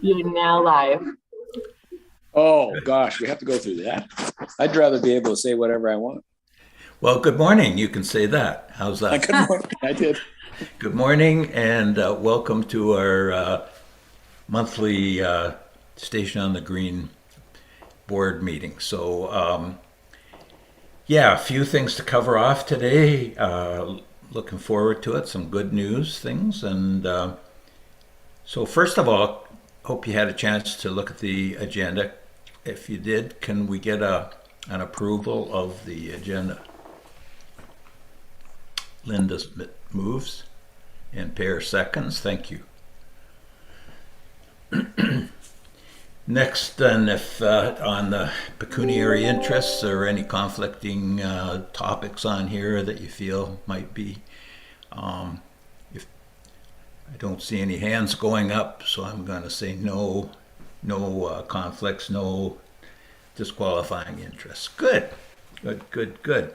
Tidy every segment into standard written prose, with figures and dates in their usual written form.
You're now live. Oh gosh, we have to go through that. I'd rather be able to say whatever I want. Well, good morning. You can say that. How's that? Good morning. I did. Good morning, and welcome to our monthly Station on the Green board meeting. Yeah, a few things to cover off today. Looking forward to it. Some good news things. First of all, hope you had a chance to look at the agenda. If you did, can we get an approval of the agenda? Linda moves and Pear seconds. Thank you. Next, then, if on the pecuniary interests or any conflicting topics on here that you feel might be, if I don't see any hands going up, so I'm going to say no, no conflicts, no disqualifying interests. Good, good, good, good.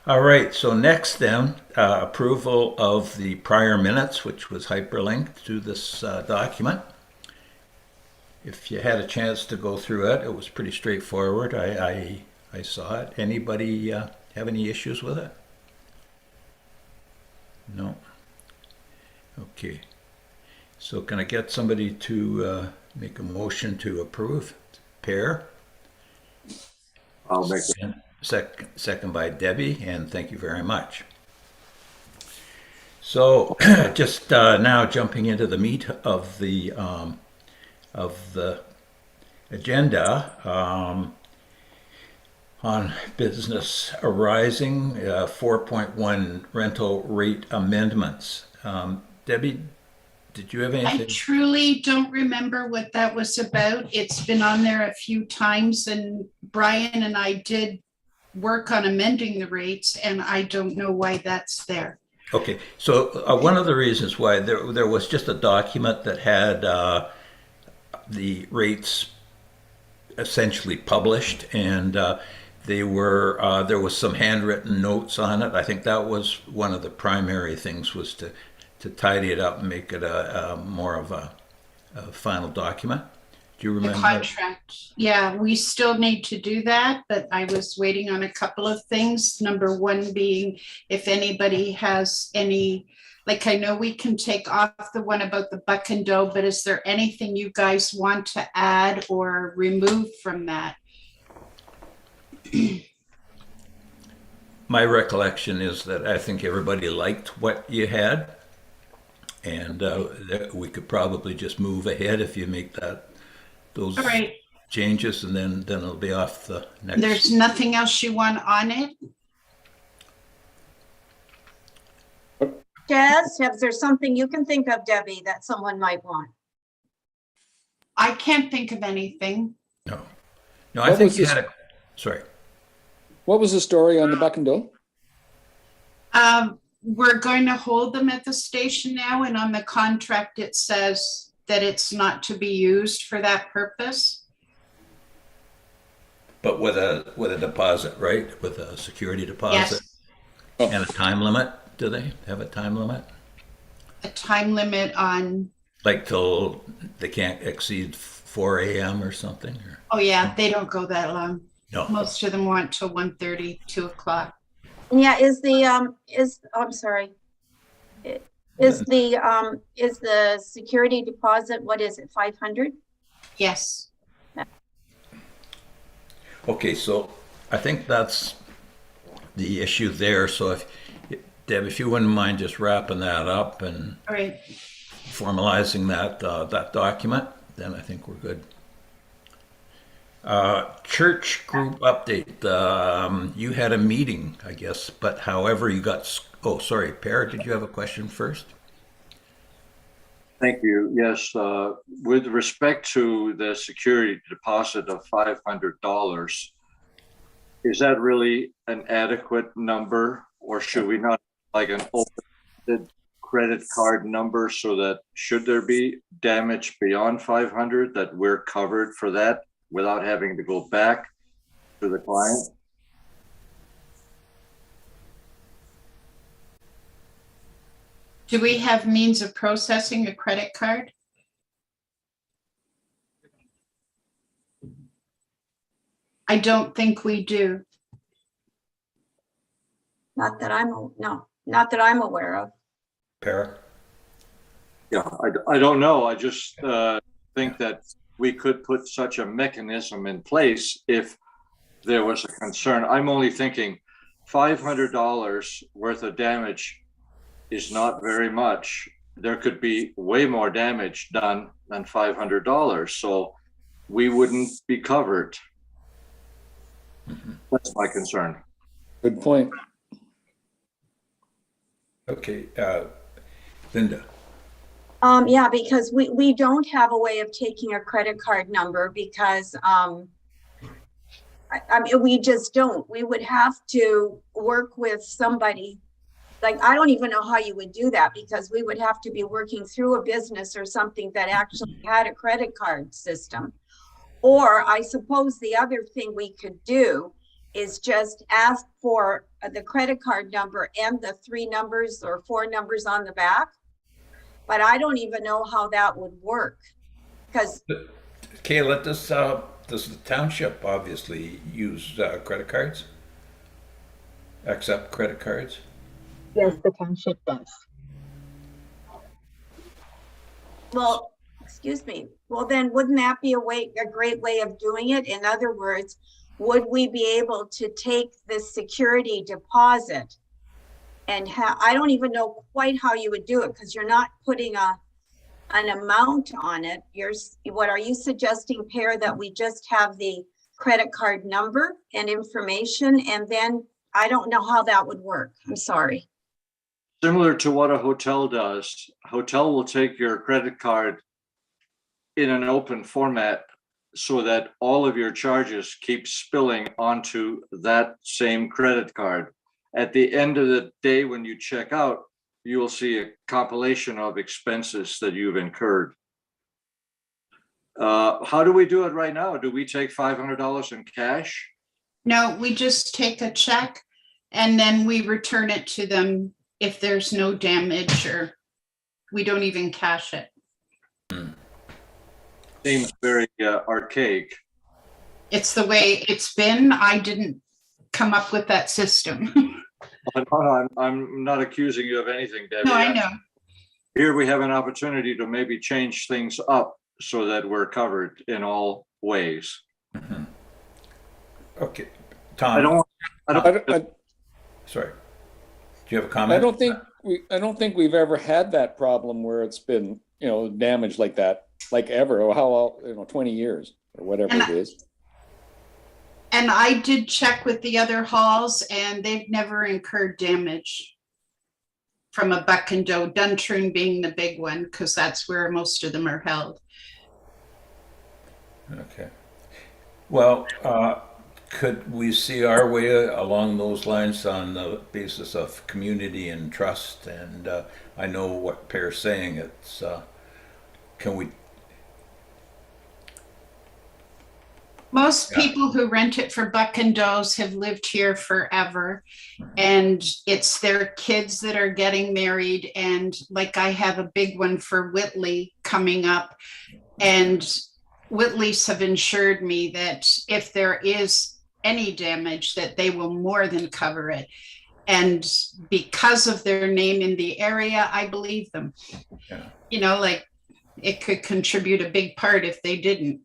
All right, so next then, approval of the prior minutes, which was hyperlinked to this document. If you had a chance to go through it, it was pretty straightforward. I saw it. Anybody have any issues with it? No? Okay. So can I get somebody to make a motion to approve? Pear? I'll make it. And second by Debbie, and thank you very much. So just now jumping into the meat of the agenda on business arising, 4.1 rental rate amendments. Debbie, did you have I anything? truly don't remember what that was about. It's been on there a few times, and Brian and I did work on amending the rates, and I don't know why that's there. Okay, so one of the reasons why there was just a document that had the rates essentially published, and they were there was some handwritten notes on it. I think that was one of the primary things, was to tidy it up and make it a more of a final document. Do you The remember? contract, yeah, we still need to do that, but I was waiting on a couple of things. Number one being if anybody has any, like, I know we can take off the one about the buck and doe, but is there anything you guys want to add or remove from that? My recollection is that I think everybody liked what you had, and that we could probably just move ahead if you make those All right, changes, and then it'll be off the next. there's nothing else you want on it? Jazz, is there something you can think of, Debbie, that someone might want? I can't think of anything. No, no, I What think was you this? had a. Sorry. What was the story on the buck and doe? We're going to hold them at the station now, and on the contract, it says that it's not to be used for that purpose. But with a deposit, right? With a security deposit Yes, and a time limit. Do they have a time limit? a time limit on, Like till they can't exceed 4 a.m. or something? Or, oh yeah, they don't go that long. no. Most of them want till 1:30, 2 o'clock. Yeah, I'm sorry. Is the security deposit, what is it, 500? Yes, Okay, so I think that's the issue there. So if Deb, if you wouldn't mind just wrapping that up and all right. formalizing that document, then I think we're good. Church group update. You had a meeting, I guess, but however you got. Oh, sorry, Pear. Did you have a question first? Thank you. Yes, with respect to the security deposit of $500, is that really an adequate number, or should we not like an open credit card number so that should there be damage beyond 500 that we're covered for that without having to go back to the client? Do we have means of processing a credit card? I don't think we do. Not that I'm, no, not that I'm aware of. Para? Yeah, I don't know. I just think that we could put such a mechanism in place if there was a concern. I'm only thinking $500 worth of damage is not very much. There could be way more damage done than $500. So we wouldn't be covered. That's my concern. Good point. Okay, Linda. Yeah, because we don't have a way of taking a credit card number because, I mean, we just don't. We would have to work with somebody. Like, I don't even know how you would do that because we would have to be working through a business or something that actually had a credit card system. Or I suppose the other thing we could do is just ask for the credit card number and the 3 numbers or 4 numbers on the back. But I don't even know how that would work because Kayla, does the township obviously use credit cards? Accept credit cards? Yes, the township does. well, excuse me. Well, then wouldn't that be a great way of doing it? In other words, would we be able to take the security deposit and I don't even know quite how you would do it because you're not putting an amount on it. What are you suggesting, Per, that we just have the credit card number and information, and then I don't know how that would work. I'm sorry. Similar to what a hotel does. A hotel will take your credit card in an open format so that all of your charges keep spilling onto that same credit card. At the end of the day, when you check out, you will see a compilation of expenses that you've incurred. How do we do it right now? Do we take $500 in cash? No, we just take a check and then we return it to them if there's no damage, or we don't even cash it. Seems very archaic. It's the way it's been. I didn't come up with that system. I'm not accusing you of anything, Debbie. No, I know. Here we have an opportunity to maybe change things up so that we're covered in all ways. Mm-hmm. Okay, Tom. Sorry. Do you have a comment? I don't think we've ever had that problem where it's been, damaged like that, like ever, or how, 20 years or whatever it is. And I did check with the other halls and they've never incurred damage from a buck and doe, Duntroon being the big one, because that's where most of them are held. Okay. Well, could we see our way along those lines on the basis of community and trust? And I know what Per's saying. It's can we? Most people who rent it for buck and does have lived here forever, and it's their kids that are getting married. And like I have a big one for Whitley coming up, and Whitleys have insured me that if there is any damage, that they will more than cover it. And because of their name in the area, I believe them. Yeah. Like it could contribute a big part if they didn't.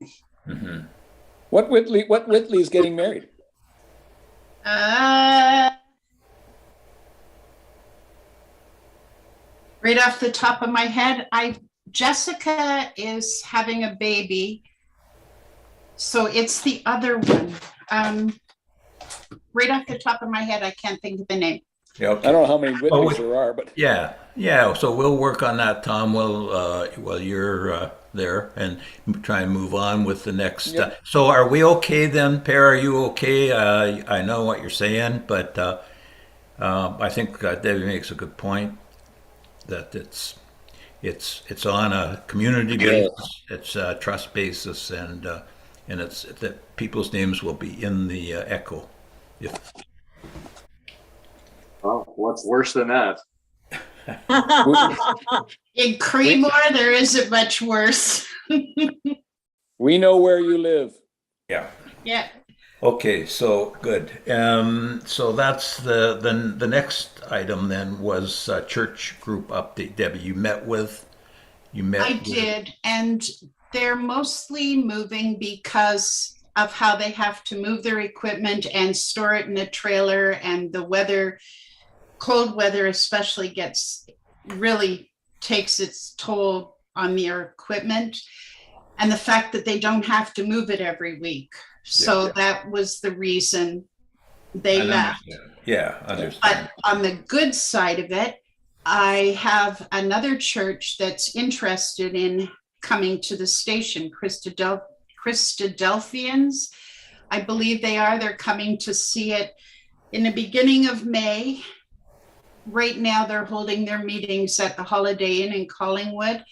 Mm-hmm. What Whitley is getting married? Right off the top of my head, Jessica is having a baby. So it's the other one. Right off the top of my head, I can't think of the name. Yeah, okay. I don't know how many Whitleys there are, but yeah. So we'll work on that, Tom. While you're there, and try and move on with the next. Yep. So are we okay then, Per? Are you okay? I know what you're saying, but I think Debbie makes a good point that it's on a community basis, it's a trust basis, and it's that people's names will be in the echo. Well, what's worse than that? In Creemore, there isn't much worse. we know where you live. Yeah. Yeah. Okay, so good. So that's the next item then was church group update. Debbie, you met I with, did, and they're mostly moving because of how they have to move their equipment and store it in a trailer, and the weather, cold weather especially, gets really takes its toll on their equipment. And the fact that they don't have to move it every week. So that was the reason they I left. understand. Yeah, But understand. on the good side of it, I have another church that's interested in coming to the station, Christadelphians. I believe they are. They're coming to see it in the beginning of May. Right now, they're holding their meetings at the Holiday Inn in Collingwood.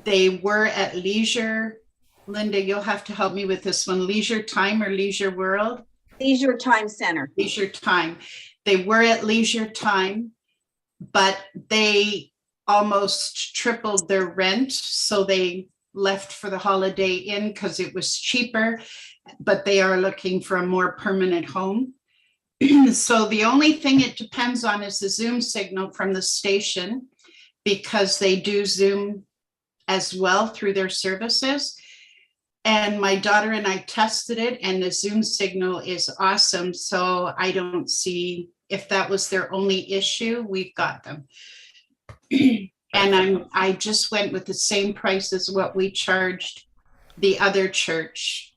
They were at Leisure. Linda, you'll have to help me with this one. Leisure Time or Leisure World? Leisure Time Center. Leisure Time. They were at Leisure Time, but they almost tripled their rent. So they left for the Holiday Inn because it was cheaper, but they are looking for a more permanent home. So the only thing it depends on is the Zoom signal from the station, because they do Zoom as well through their services. And my daughter and I tested it, and the Zoom signal is awesome. So I don't see, if that was their only issue, we've got them. And I just went with the same price as what we charged the other church,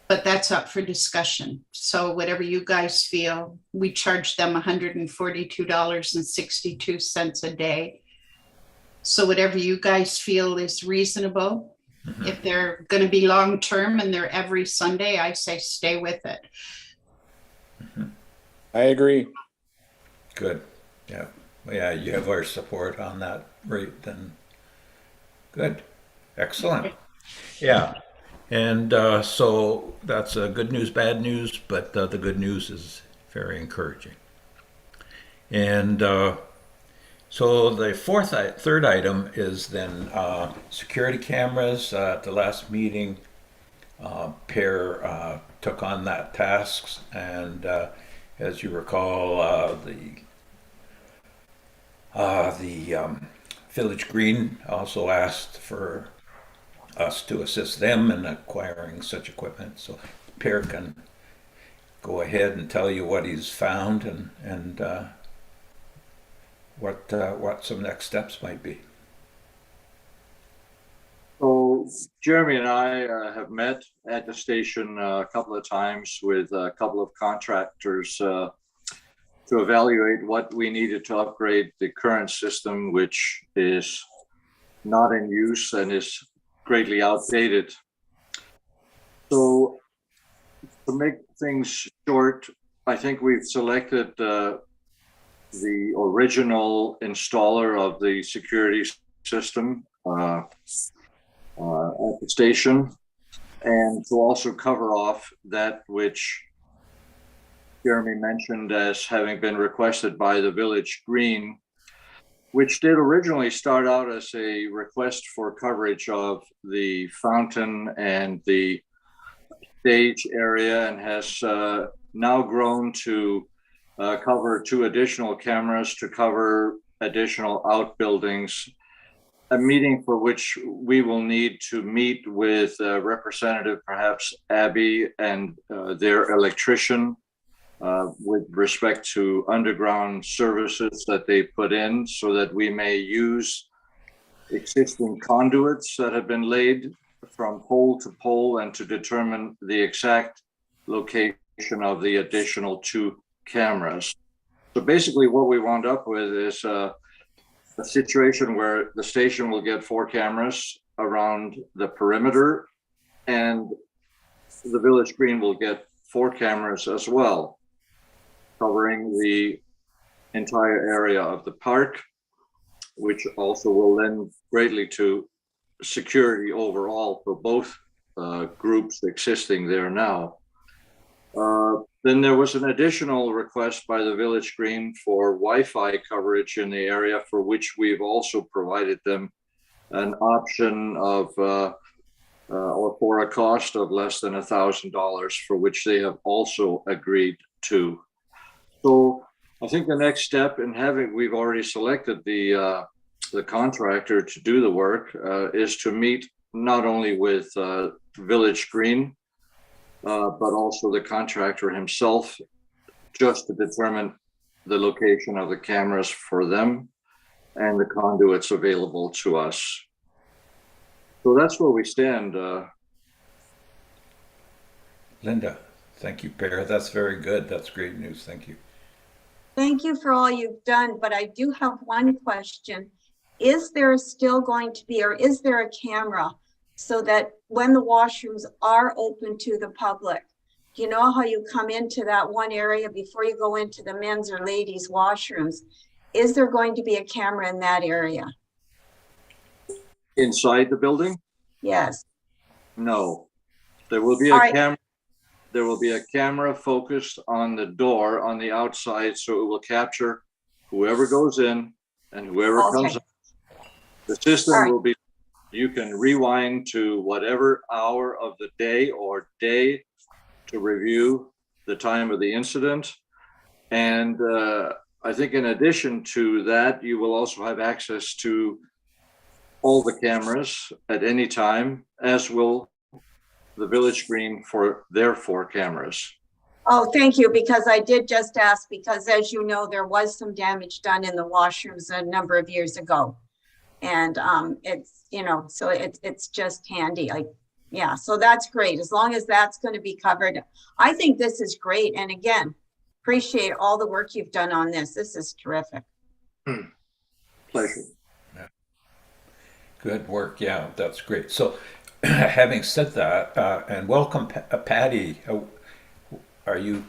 but that's up for discussion. So whatever you guys feel, we charged them $142.62 a day. So whatever you guys feel is reasonable. If they're going to be long-term and they're every Sunday, I say stay with it. I agree. Good. Yeah. Yeah, you have our support on that rate then. Good. Excellent. Yeah. And so that's good news, bad news, but the good news is very encouraging. And so the third item is then security cameras. At the last meeting, Per took on that task, and as you recall, the Village Green also asked for us to assist them in acquiring such equipment. So Per can go ahead and tell you what he's found and what some next steps might be. So Jeremy and I have met at the station a couple of times with a couple of contractors to evaluate what we needed to upgrade the current system, which is not in use and is greatly outdated. So to make things short, I think we've selected the original installer of the security system at the station, and to also cover off that which Jeremy mentioned as having been requested by the Village Green, which did originally start out as a request for coverage of the fountain and the stage area, and has now grown to cover 2 additional cameras to cover additional outbuildings, a meeting for which we will need to meet with Representative, perhaps Abby, and their electrician with respect to underground services that they put in, so that we may use existing conduits that have been laid from pole to pole, and to determine the exact location of the additional 2 cameras. So basically what we wound up with is a situation where the station will get 4 cameras around the perimeter, and the Village Green will get 4 cameras as well, covering the entire area of the park, which also will lend greatly to security overall for both groups existing there now. Then there was an additional request by the Village Green for Wi-Fi coverage in the area, for which we've also provided them an option of or for a cost of less than $1,000, for which they have also agreed to. So I think the next step in we've already selected the contractor to do the work, is to meet not only with Village Green, but also the contractor himself, just to determine the location of the cameras for them and the conduits available to us. So that's where we stand. Linda, thank you, Per. That's very good. That's great news. Thank you. Thank you for all you've done, but I do have one question. Is there still going to be, or is there a camera so that when the washrooms are open to the public, you know how you come into that one area before you go into the men's or ladies' washrooms? Is there going to be a camera in that area? Inside the building? Yes. No. There will be All a right. camera. There will be a camera focused on the door on the outside, so it will capture whoever goes in and whoever comes Okay. out. The system All right. will be, you can rewind to whatever hour of the day or day to review the time of the incident. And I think in addition to that, you will also have access to all the cameras at any time, as will the Village Green for their 4 cameras. Oh, thank you, because I did just ask, because as you know, there was some damage done in the washrooms a number of years ago. And it's, you know, so it's just handy. Yeah, so that's great. As long as that's going to be covered. I think this is great. And again, appreciate all the work you've done on this. This is terrific. Pleasure. Good work. Yeah, that's great. So, having said that, and welcome, Patty. Are you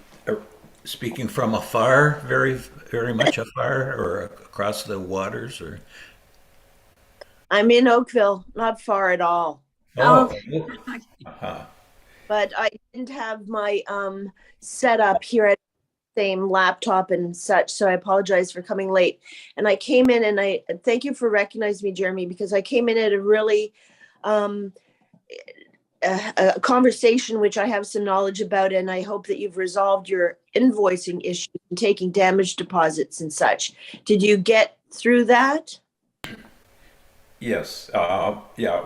speaking from afar, very, very much afar, or across the waters, or? I'm in Oakville, not far at all. Oh, But I didn't have my setup here at the same laptop and such, so I apologize for coming late. And I came in, and I thank you for recognizing me, Jeremy, because I came in at a really a conversation which I have some knowledge about, and I hope that you've resolved your invoicing issue and taking damage deposits and such. Did you get through that? yes. Yeah.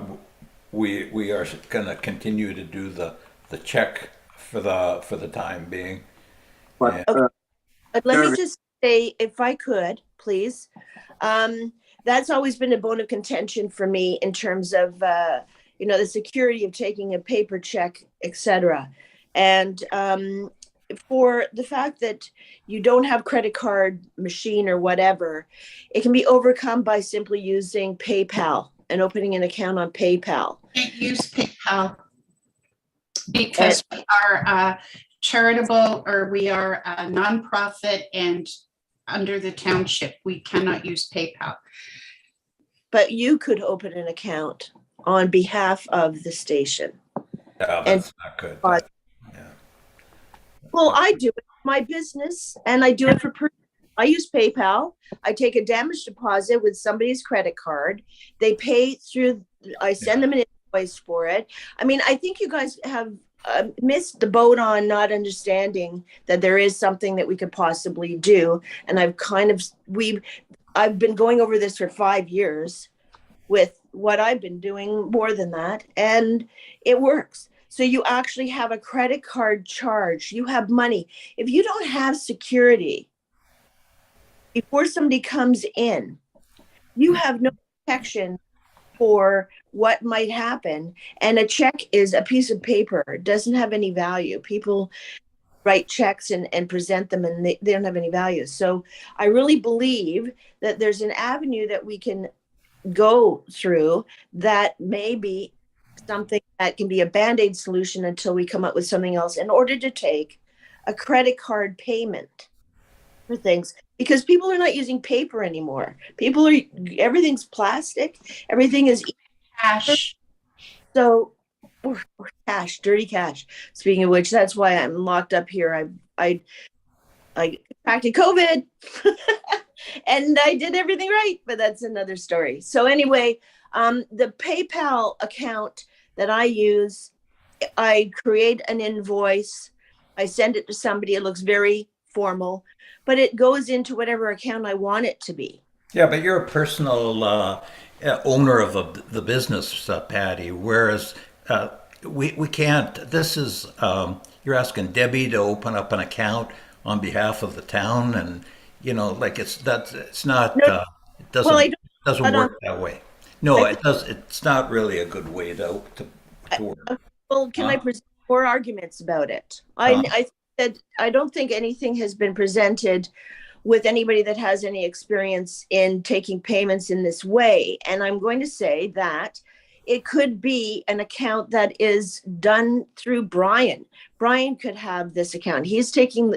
We are going to continue to do the check for the time being. But Let me Jeremy- just say, if I could, please, that's always been a bone of contention for me in terms of, the security of taking a paper check, etc. And for the fact that you don't have credit card machine or whatever, it can be overcome by simply using PayPal and opening an account on PayPal. Can't use PayPal because we are charitable, or we are a nonprofit and under the township. We cannot use PayPal. But you could open an account on behalf of the station. Yeah, that's not good. Yeah. Well, I do it for my business, and I do it for I use PayPal. I take a damage deposit with somebody's credit card. They pay through, I send them an invoice for it. I mean, I think you guys have missed the boat on not understanding that there is something that we could possibly do. And I've been going over this for 5 years with what I've been doing, more than that, and it works. So you actually have a credit card charge. You have money. If you don't have security before somebody comes in, you have no protection for what might happen. And a check is a piece of paper. It doesn't have any value. People write checks and present them, and they don't have any value. So I really believe that there's an avenue that we can go through that may be something that can be a Band-Aid solution until we come up with something else, in order to take a credit card payment for things, because people are not using paper anymore. Everything's plastic, everything is Cash. so, or cash, dirty cash. Speaking of which, that's why I'm locked up here. I contracted COVID and I did everything right, but that's another story. So anyway, the PayPal account that I use, I create an invoice, I send it to somebody, it looks very formal, but it goes into whatever account I want it to be. Yeah, but you're a personal owner of the business, Patty, whereas we can't. This is, you're asking Debbie to open up an account on behalf of the town, and, like it's not, No, it well, I doesn't don't, work that way. No, I- it does. It's not really a good way to work. well, can I Huh? present more arguments about it? Huh? I said, I don't think anything has been presented with anybody that has any experience in taking payments in this way. And I'm going to say that it could be an account that is done through Brian. Brian could have this account. He's keeping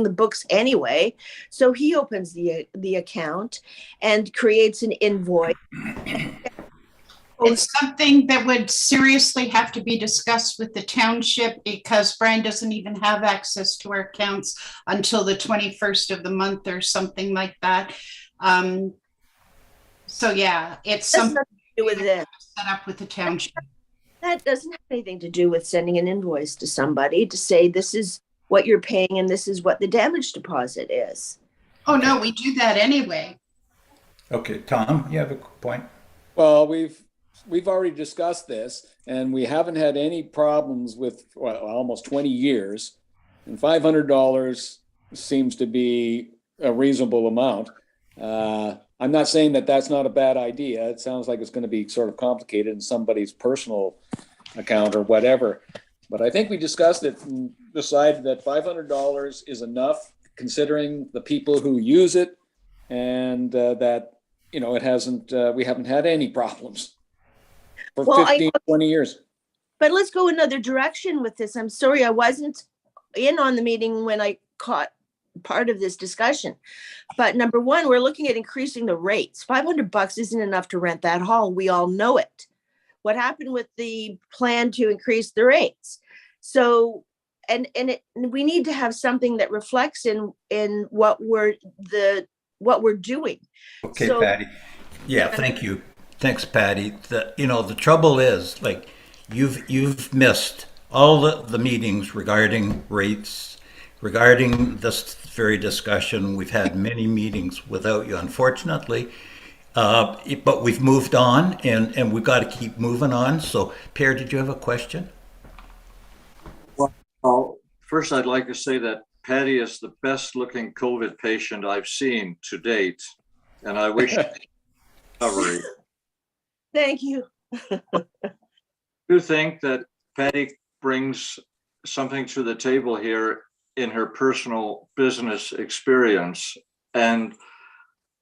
the books anyway. So he opens the account and creates an invoice. It's something that would seriously have to be discussed with the township because Brian doesn't even have access to our accounts until the 21st of the month or something like that. So yeah, it's That's something nothing to do with this. set up with the township. That doesn't have anything to do with sending an invoice to somebody to say this is what you're paying and this is what the damage deposit is. Oh no, we do that anyway. Okay, Tom, you have a point? Well, we've already discussed this, and we haven't had any problems with almost 20 years, and $500 seems to be a reasonable amount. I'm not saying that that's not a bad idea. It sounds like it's going to be sort of complicated in somebody's personal account or whatever. But I think we discussed it and decided that $500 is enough considering the people who use it, and that, it hasn't, we haven't had any problems for 15, 20 years. But let's go another direction with this. I'm sorry I wasn't in on the meeting when I caught part of this discussion. But number one, we're looking at increasing the rates. $500 isn't enough to rent that hall. We all know it. What happened with the plan to increase the rates? So, we need to have something that reflects in what we're doing. Okay, So- Patty. Yeah, thank you. Thanks, Patty. The trouble is, like, you've missed all the meetings regarding rates, regarding this very discussion. We've had many meetings without you, unfortunately. But we've moved on, and we've got to keep moving on. So, Pierre, did you have a question? Well, first I'd like to say that Patty is the best looking COVID patient I've seen to date, and I wish recovery. Thank you. I do think that Patty brings something to the table here in her personal business experience. And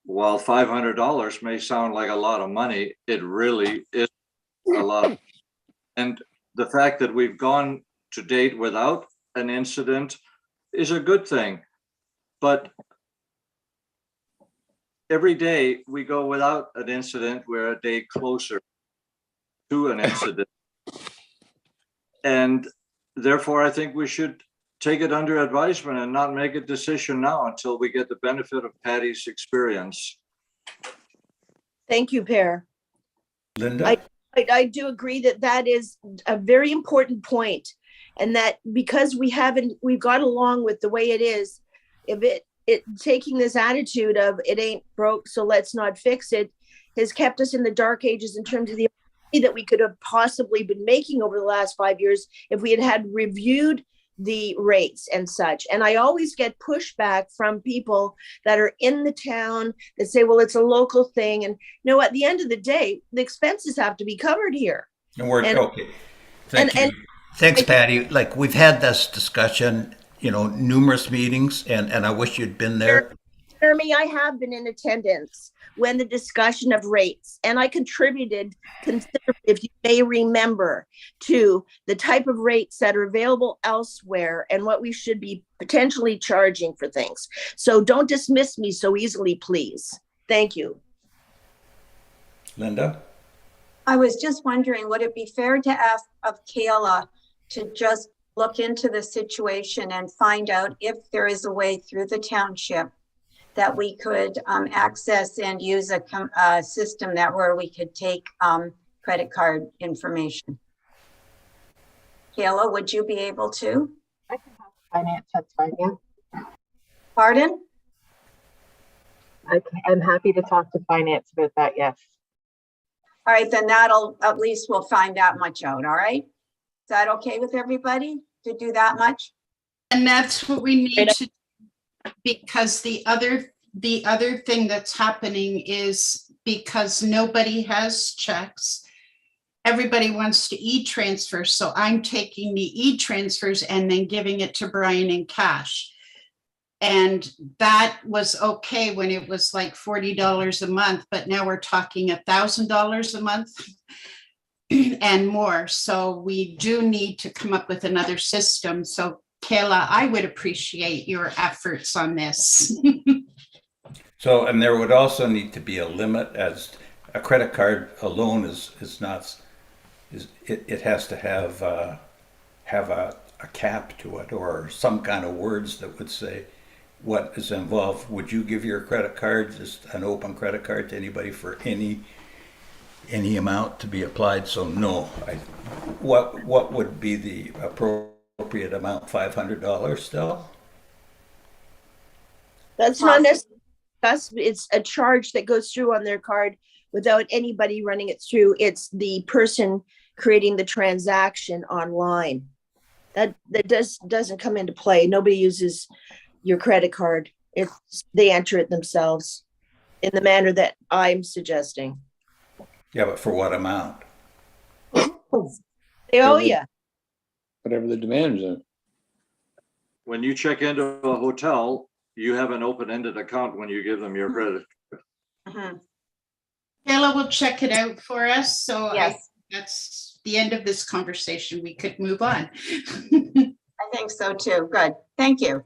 while $500 may sound like a lot of money, it really is a lot. And the fact that we've gone to date without an incident is a good thing. But every day we go without an incident, we're a day closer to an incident. And therefore, I think we should take it under advisement and not make a decision now until we get the benefit of Patty's experience. Thank you, Per. Linda? I do agree that is a very important point, and that because we've got along with the way it is, if it taking this attitude of it ain't broke, so let's not fix it, has kept us in the dark ages in terms of the money that we could have possibly been making over the last 5 years if we had reviewed the rates and such. And I always get pushback from people that are in the town that say, well, it's a local thing. And at the end of the day, the expenses have to be covered here. Okay. Thank you. Thanks, Patty. Like, we've had this discussion, numerous meetings, and I wish you'd been there. Jeremy, I have been in attendance when the discussion of rates, and I contributed considerably, if you may remember, to the type of rates that are available elsewhere and what we should be potentially charging for things. So don't dismiss me so easily, please. Thank you. Linda? I was just wondering, would it be fair to ask of Kayla to just look into the situation and find out if there is a way through the township that we could access and use a system where we could take credit card information? Kayla, would you be able to? I can have finance, that's fine, yeah. Pardon? I'm happy to talk to finance about that, yes. All right, then that'll, at least we'll find that much out, all right? Is that okay with everybody to do that much? And that's what we need to, because the other thing that's happening is because nobody has checks, everybody wants to e-transfer. So I'm taking the e-transfers and then giving it to Brian in cash. And that was okay when it was like $40 a month, but now we're talking $1,000 a month and more. So we do need to come up with another system. So Kayla, I would appreciate your efforts on this. So, and there would also need to be a limit, as a credit card alone is not, it has to have a cap to it, or some kind of words that would say what is involved. Would you give your credit card, just an open credit card, to anybody for any amount to be applied? So no. What would be the appropriate amount? $500 still? That's not necessarily us. It's a charge that goes through on their card without anybody running it through. It's the person creating the transaction online. That doesn't come into play. Nobody uses your credit card. They enter it themselves in the manner that I'm suggesting. Yeah, but for what amount? They owe you. Whatever the demands are. When you check into a hotel, you have an open-ended account when you give them your credit. Mhm. Kayla will check it out for us. So Yes, that's the end of this conversation. We could move on. I think so too. Good. Thank you.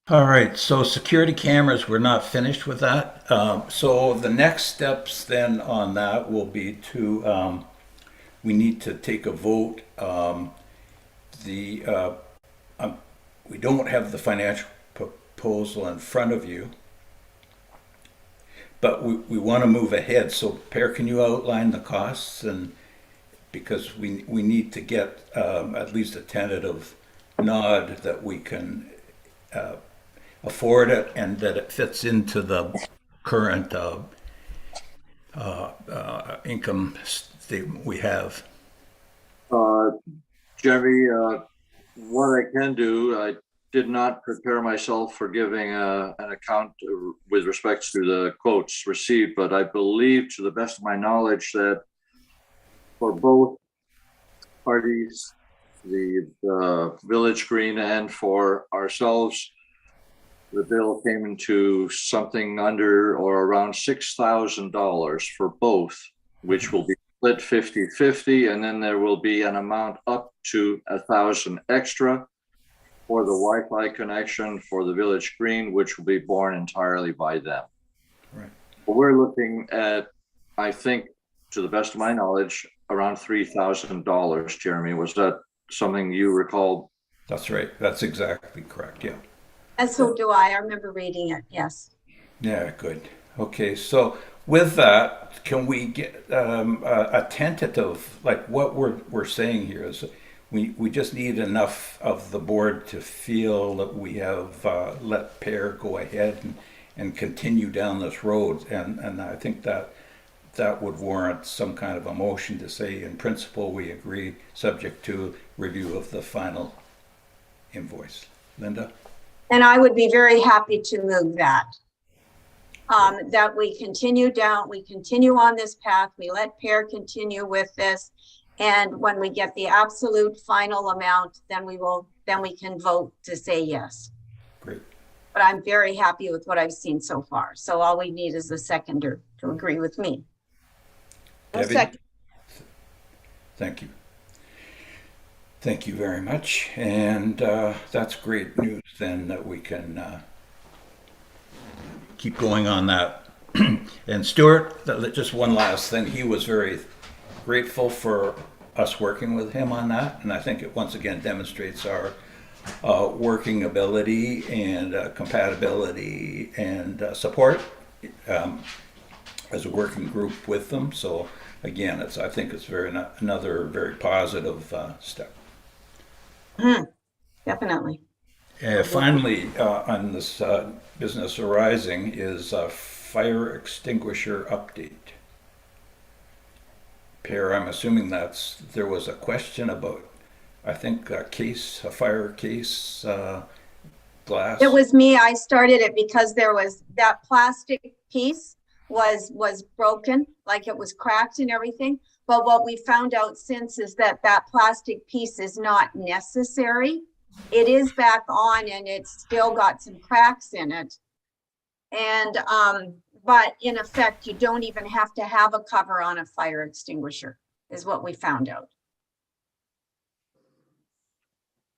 All right, so security cameras, we're not finished with that. So the next steps then on that will be to, we need to take a vote. We don't have the financial proposal in front of you, but we want to move ahead. So Per, can you outline the costs? And because we need to get at least a tentative nod that we can afford it and that it fits into the current income statement we have. Jeremy, what I can do, I did not prepare myself for giving an account with respect to the quotes received, but I believe, to the best of my knowledge, that for both parties, the Village Green and for ourselves, the bill came into something under or around $6,000 for both, which will be split 50-50, and then there will be an amount up to $1,000 extra for the Wi-Fi connection for the Village Green, which will be borne entirely by them. Right. But we're looking at, I think, to the best of my knowledge, around $3,000. Jeremy, was that something you recall? That's right. That's exactly correct. Yeah. And so do I. I remember reading it. Yes. Yeah, good. Okay, so with that, can we get a tentative, like what we're saying here is we just need enough of the board to feel that we have let Per go ahead and continue down this road. And I think that would warrant some kind of a motion to say, in principle, we agree, subject to review of the final invoice. Linda? And I would be very happy to move that. That we continue on this path, we let Per continue with this. And when we get the absolute final amount, then we can vote to say yes. Great. But I'm very happy with what I've seen so far. So all we need is a seconder to agree with me. Debbie? Second. Thank you. Thank you very much. And that's great news then, that we can keep going on that. And Stuart, just one last thing. He was very grateful for us working with him on that. And I think it once again demonstrates our working ability and compatibility and support as a working group with them. So again, I think it's another very positive step. Definitely. Finally, on this business arising is a fire extinguisher update. Per, I'm assuming there was a question about, I think, a fire case glass. It was me. I started it because there was that plastic piece was broken, like it was cracked and everything. But what we found out since is that plastic piece is not necessary. It is back on and it's still got some cracks in it. And but in effect, you don't even have to have a cover on a fire extinguisher, is what we found out.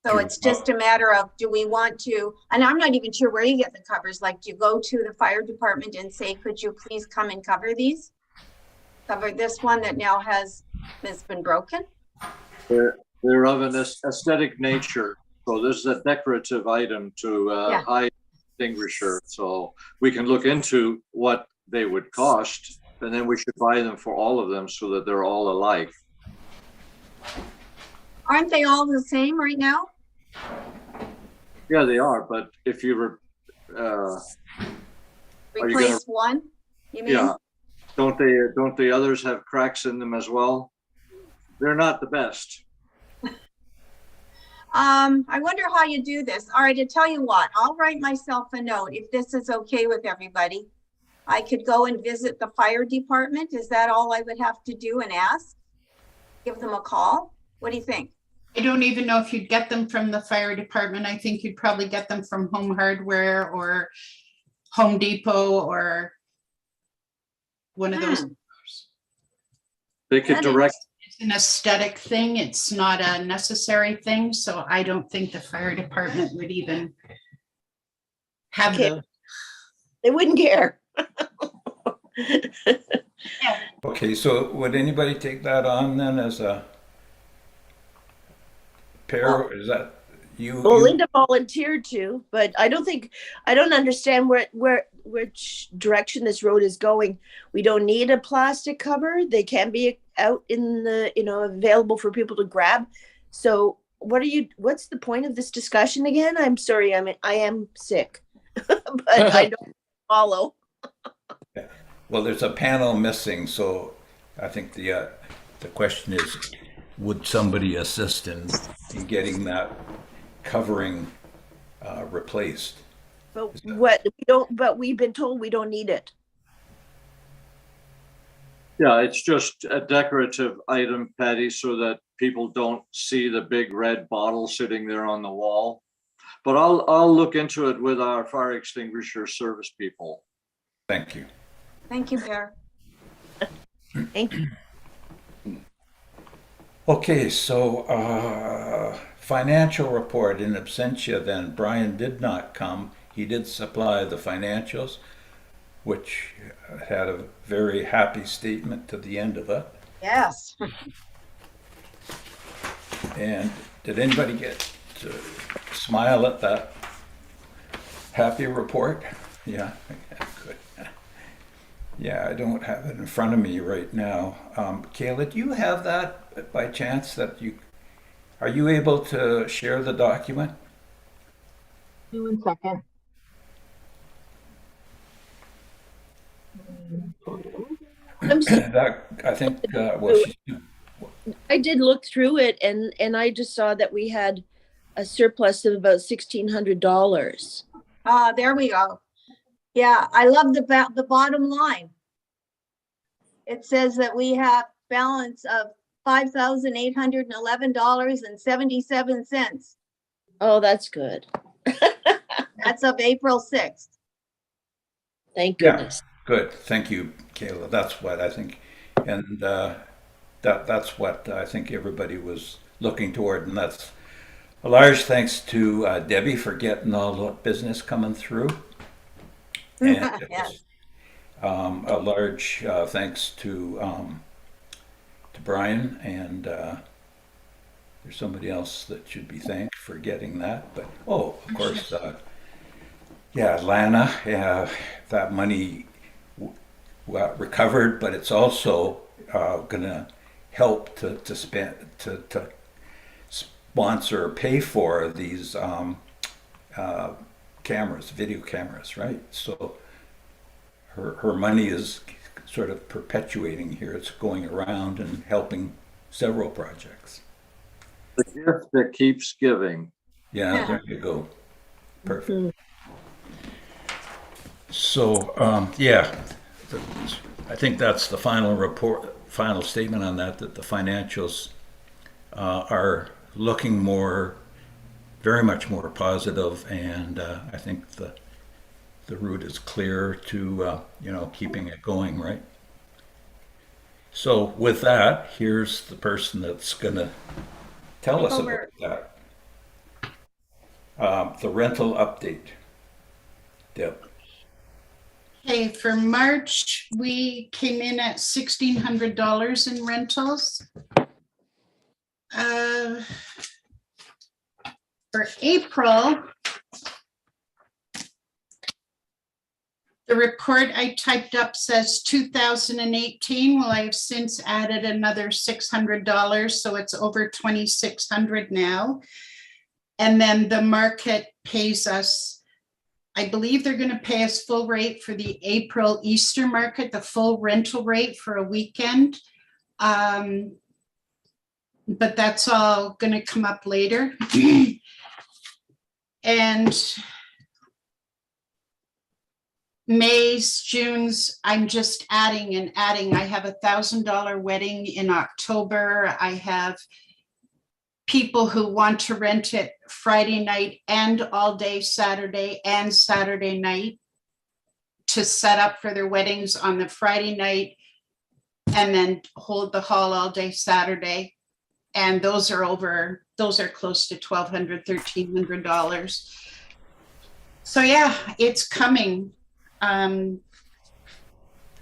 So it's just a matter of, do we want to, and I'm not even sure where you get the covers. Like, do you go to the fire department and say, could you please come and cover these? Cover this one that now has been broken? They're of an aesthetic nature. So this is a decorative item to hide extinguisher. So we can look into what they would cost, and then we should buy them for all of them so that they're all alike. Aren't they all the same right now? Yeah, they are. But if you were, Replace one, you mean? yeah, don't the others have cracks in them as well? They're not the best. I wonder how you do this. All right, to tell you what, I'll write myself a note if this is okay with everybody. I could go and visit the fire department. Is that all I would have to do and ask? Give them a call? What do you think? I don't even know if you'd get them from the fire department. I think you'd probably get them from Home Hardware or Home Depot or one of those. They could That is- direct. It's an aesthetic thing. It's not a necessary thing. So I don't think the fire department would even have Okay. those. They wouldn't care. Okay, so would anybody take that on then as a pair? Or is that you? Well, you- Linda volunteered to, but I don't understand which direction this road is going. We don't need a plastic cover. They can be out in the, available for people to grab. So what's the point of this discussion again? I'm sorry, I am sick, but I don't follow. Well, there's a panel missing, so I think the question is, would somebody assist in getting that covering replaced? But we've been told we don't need it. Yeah, it's just a decorative item, Patty, so that people don't see the big red bottle sitting there on the wall. But I'll look into it with our fire extinguisher service people. Thank you. Thank you, Bear. Thank you. Okay, so financial report in absentia then. Brian did not come. He did supply the financials, which had a very happy statement to the end of it. Yes. And did anybody get to smile at that happy report? Yeah, good. Yeah, I don't have it in front of me right now. Kayla, do you have that by chance are you able to share the document? 1 second. I think, I did look through it and I just saw that we had a surplus of about $1,600. There we go. Yeah, I love the bottom line. It says that we have balance of $5,811.77. Oh, that's good. That's of April 6th. Thank Yeah. goodness. good. Thank you, Kayla. That's what I think. And that's what I think everybody was looking toward. And that's a large thanks to Debbie for getting all the business coming through. And Yes. a large thanks to Brian, and there's somebody else that should be thanked for getting that. But of course, yeah, Lana, that money got recovered, but it's also gonna help to sponsor or pay for these cameras, video cameras, right? So her money is sort of perpetuating here. It's going around and helping several projects. The gift that keeps giving. Yeah, there you go. Perfect. So, yeah, I think that's the final report, final statement on that, that the financials are looking very much more positive, and I think the route is clear to, keeping it going, right? So with that, here's the person that's gonna tell us about that. The rental update. Deb. Okay, for March, we came in at $1,600 in rentals. For April, the report I typed up says 2018. Well, I've since added another $600, so it's over 2,600 now. And then the market pays us, I believe they're going to pay us full rate for the April Easter market, the full rental rate for a weekend. But that's all going to come up later. And May's, June's, I'm just adding and adding. I have $1,000 wedding in October. I have people who want to rent it Friday night and all day Saturday and Saturday night to set up for their weddings on the Friday night and then hold the hall all day Saturday. And those are close to $1,200, $1,300. So yeah, it's coming.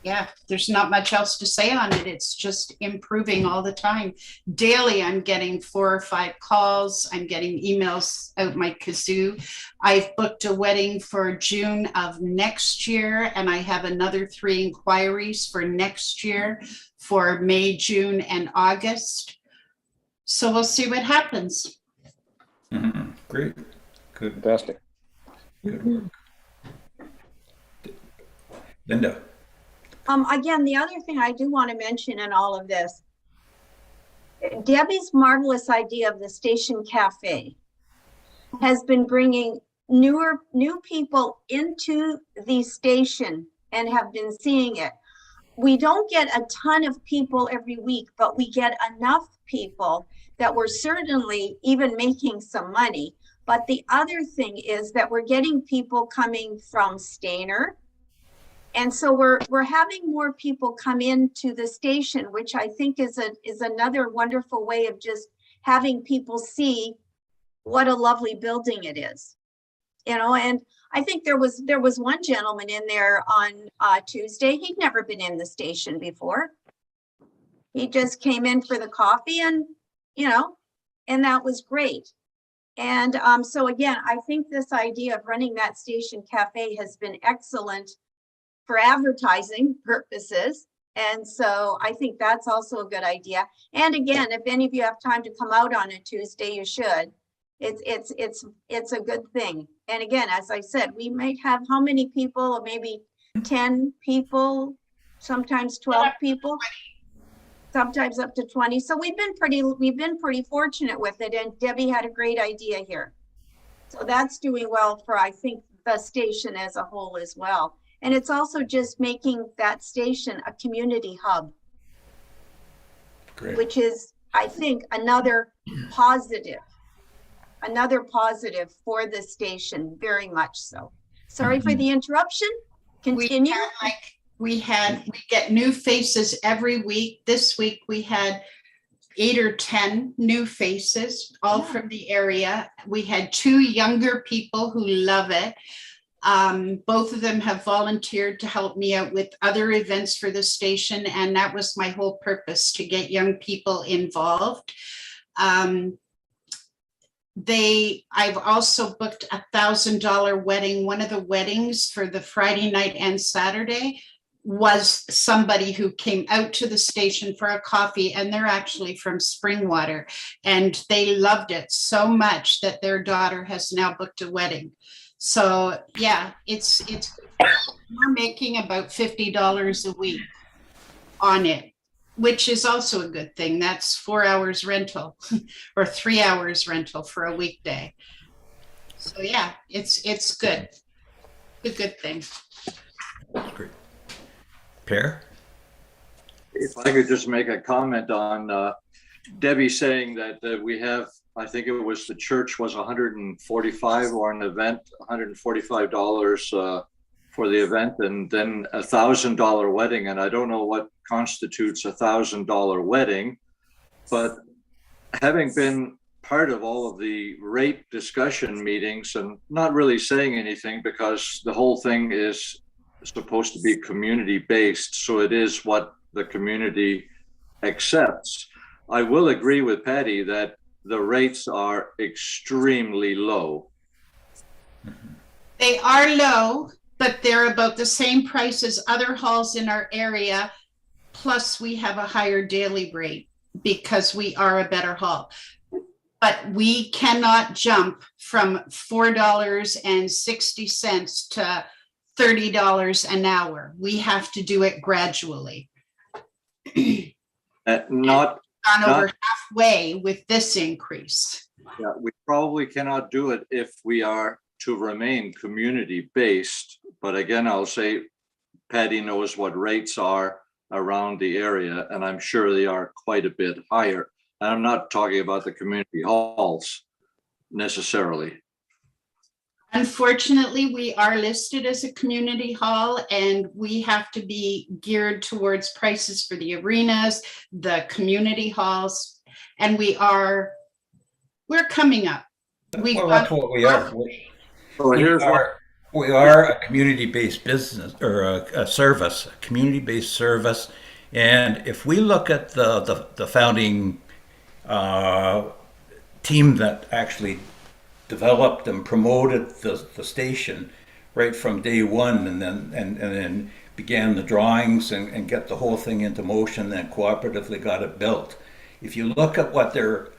Yeah, there's not much else to say on it. It's just improving all the time. Daily, I'm getting 4 or 5 calls. I'm getting emails out my kazoo. I've booked a wedding for June of next year, and I have another 3 inquiries for next year for May, June, and August. So we'll see what happens. Mm-hmm. Great. Good. Fantastic. Good work. Linda. Again, the other thing I do want to mention in all of this, Debbie's marvelous idea of the station cafe has been bringing new people into the station and have been seeing it. We don't get a ton of people every week, but we get enough people that we're certainly even making some money. But the other thing is that we're getting people coming from Stainer. And so we're having more people come into the station, which I think is another wonderful way of just having people see what a lovely building it is. And I think there was one gentleman in there on Tuesday. He'd never been in the station before. He just came in for the coffee and that was great. And so again, I think this idea of running that station cafe has been excellent for advertising purposes. And so I think that's also a good idea. And again, if any of you have time to come out on a Tuesday, you should. It's a good thing. And again, as I said, we might have how many people, maybe 10 people, sometimes 12 people, sometimes up to 20. So we've been pretty fortunate with it. And Debbie had a great idea here. So that's doing well for, I think, the station as a whole as well. And it's also just making that station a community hub. Great. Which is, I think, another positive for the station, very much so. Sorry for the interruption. Continue. We get new faces every week. This week we had 8 or 10 new faces, all from the area. We had 2 younger people who love it. Both of them have volunteered to help me out with other events for the station. And that was my whole purpose, to get young people involved. I've also booked $1,000 wedding, one of the weddings for the Friday night and Saturday. was somebody who came out to the station for a coffee, and they're actually from Springwater, and they loved it so much that their daughter has now booked a wedding. So yeah, it's we're making about $50 a week on it, which is also a good thing. That's 4 hours rental or 3 hours rental for a weekday. So yeah, it's good. A good thing. That's great. Per? If I could just make a comment on Debbie saying that we have, I think it was the church was 145 or an event, $145 for the event, and then $1,000 wedding. And I don't know what constitutes $1,000 wedding, but having been part of all of the rate discussion meetings and not really saying anything because the whole thing is supposed to be community based, so it is what the community accepts. I will agree with Patty that the rates are extremely low. They are low, but they're about the same price as other halls in our area. Plus, we have a higher daily rate because we are a better hall. But we cannot jump from $4.60 to $30 an hour. We have to do it gradually. Not Gone over halfway with this increase. Yeah, we probably cannot do it if we are to remain community-based. But again, I'll say Patty knows what rates are around the area, and I'm sure they are quite a bit higher. And I'm not talking about the community halls necessarily. Unfortunately, we are listed as a community hall, and we have to be geared towards prices for the arenas, the community halls, and we're coming up. Well, that's what we are. So here's what We are a community-based business or a service, a community-based service. And if we look at the founding team that actually developed and promoted the station right from day one, and then began the drawings and get the whole thing into motion, then cooperatively got it built. If you look at what their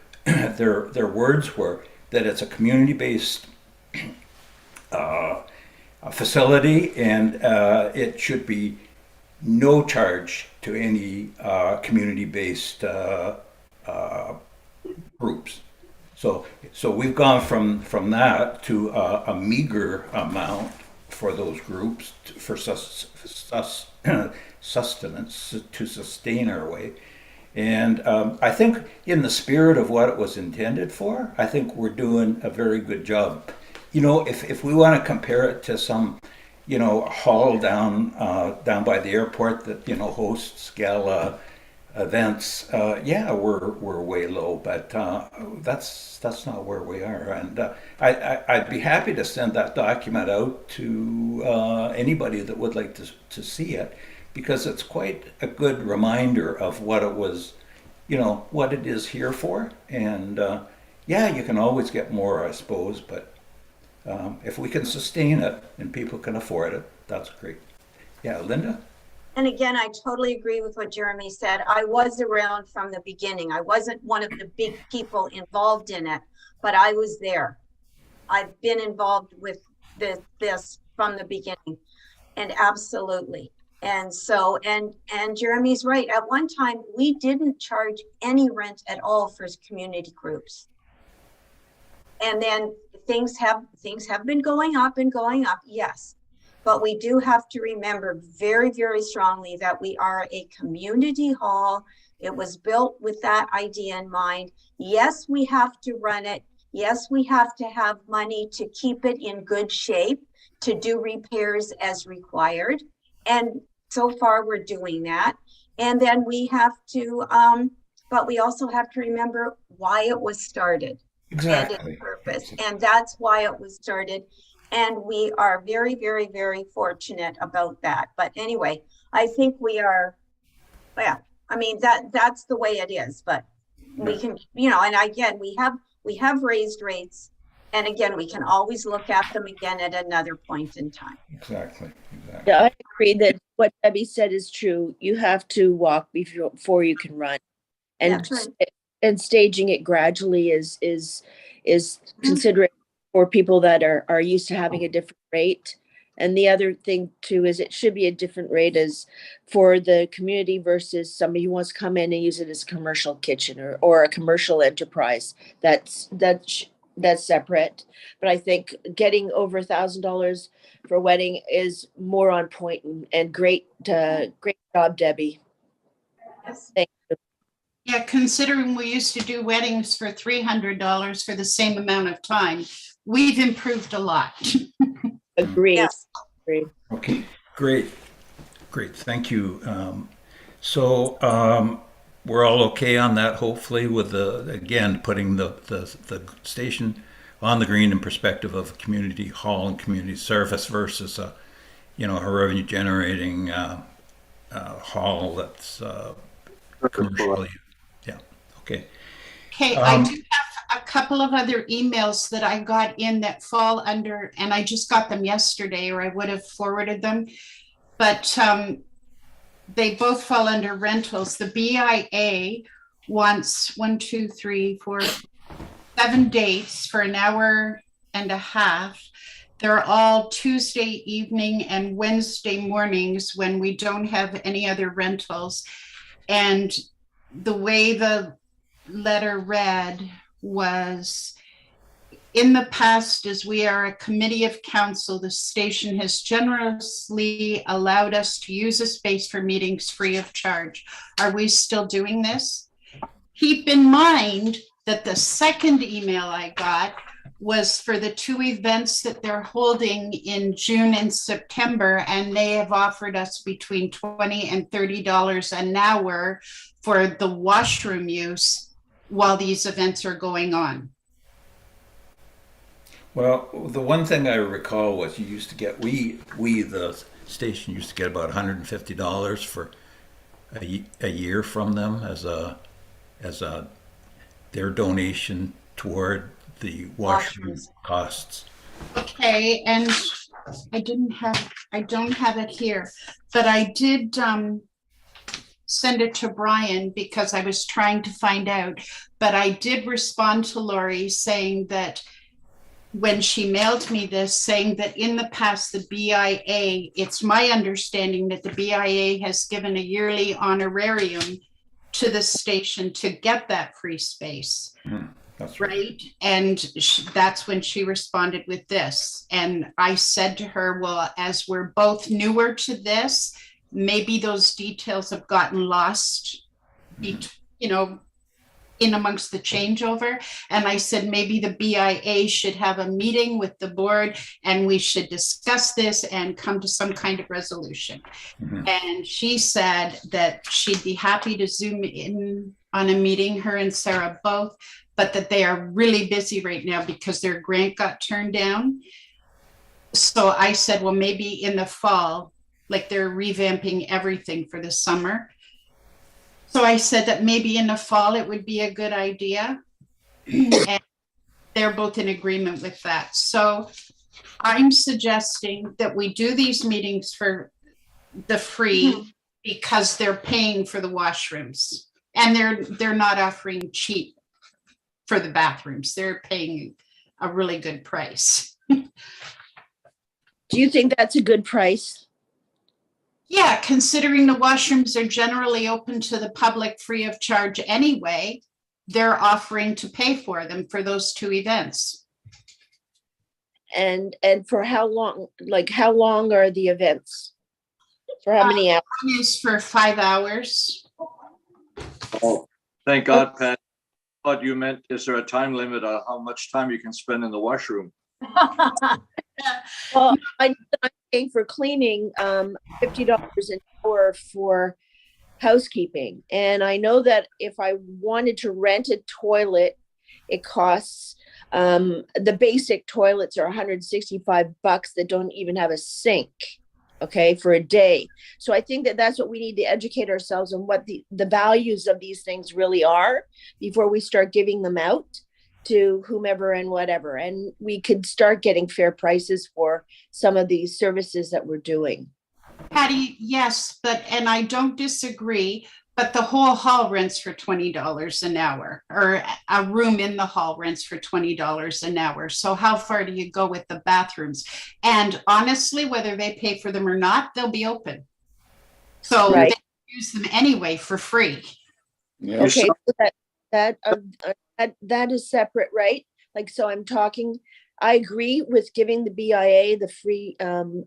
words were, that it's a community-based facility, and it should be no charge to any community-based groups. So we've gone from that to a meager amount for those groups for sustenance to sustain our way. And I think in the spirit of what it was intended for, I think we're doing a very good job. You know, if we want to compare it to some, hall down by the airport that, hosts gala events, we're way low, but that's not where we are. And I'd be happy to send that document out to anybody that would like to see it, because it's quite a good reminder of what it was, what it is here for. And you can always get more, I suppose, but if we can sustain it and people can afford it, that's great. Yeah, Linda? And again, I totally agree with what Jeremy said. I was around from the beginning. I wasn't one of the big people involved in it, but I was there. I've been involved with this from the beginning, and absolutely. And so, and Jeremy's right. At one time, we didn't charge any rent at all for community groups. And then things have been going up and going up, yes. But we do have to remember very, very strongly that we are a community hall. It was built with that idea in mind. Yes, we have to run it. Yes, we have to have money to keep it in good shape, to do repairs as required. And so far we're doing that. And then we have to, but we also have to remember why it was started. Exactly. And its purpose. And that's why it was started. And we are very, very, very fortunate about that. But anyway, I think we are, I mean, that's the way it is. But we can, and again, we have raised rates, And again, we can always look at them again at another point in time. Exactly. Yeah, I agree that what Debbie said is true. You have to walk before you can run. And That's right. and staging it gradually is considerate for people that are used to having a different rate. And the other thing too is it should be a different rate as for the community versus somebody who wants to come in and use it as a commercial kitchen or a commercial enterprise. That's separate. But I think getting over $1,000 for a wedding is more on point and great job, Debbie. Yes. Thank you. Yeah, considering we used to do weddings for $300 for the same amount of time, we've improved a lot. Agree. Yes. Agree. Okay, great. Thank you. We're all okay on that, hopefully, with again, putting the station on the green in perspective of community hall and community service versus a revenue generating hall that's commercial. Yeah. Okay. Okay, I do have a couple of other emails that I got in that fall under, and I just got them yesterday, or I would have forwarded them. But they both fall under rentals. The BIA wants 7 dates for an hour and a half. They're all Tuesday evening and Wednesday mornings when we don't have any other rentals. And the way the letter read was, in the past, as we are a committee of council, the station has generously allowed us to use a space for meetings free of charge. Are we still doing this? Keep in mind that the second email I got was for the 2 events that they're holding in June and September, and they have offered us between $20 and $30 an hour for the washroom use while these events are going on. Well, the one thing I recall was you used to get, the station used to get about $150 for a year from them as their donation toward the washroom costs. Okay, and I don't have it here, but I did send it to Brian because I was trying to find out, but I did respond to Lori saying that when she mailed me this, saying that in the past, the BIA, it's my understanding that the BIA has given a yearly honorarium to the station to get that free space. That's right. And that's when she responded with this. And I said to her, well, as we're both newer to this, maybe those details have gotten lost, in amongst the changeover. And I said, maybe the BIA should have a meeting with the board and we should discuss this and come to some kind of resolution. And she said that she'd be happy to Zoom in on a meeting, her and Sarah both, but that they are really busy right now because their grant got turned down. So I said, well, maybe in the fall, like they're revamping everything for the summer. So I said that maybe in the fall, it would be a good idea. And they're both in agreement with that. So I'm suggesting that we do these meetings for the free because they're paying for the washrooms and they're not offering cheap for the bathrooms. They're paying a really good price. Do you think that's a good price? Yeah, considering the washrooms are generally open to the public free of charge anyway, they're offering to pay for them for those 2 events. And for how long? Like how long are the events? For how many hours? One is for 5 hours. Oh, thank God, Pat. I thought you meant, is there a time limit on how much time you can spend in the washroom? Well, I'm paying for cleaning $50 an hour for housekeeping. And I know that if I wanted to rent a toilet, it costs the basic toilets are $165 that don't even have a sink, okay, for a day. So I think that that's what we need to educate ourselves on what the values of these things really are before we start giving them out. to whomever and whatever, and we could start getting fair prices for some of these services that we're doing. Patty, yes, and I don't disagree, but the whole hall rents for $20 an hour, or a room in the hall rents for $20 an hour. So how far do you go with the bathrooms? And honestly, whether they pay for them or not, they'll be open. So Right. they use them anyway for free. Yeah. Okay, so that is separate, right? Like, so I'm talking, I agree with giving the BIA the free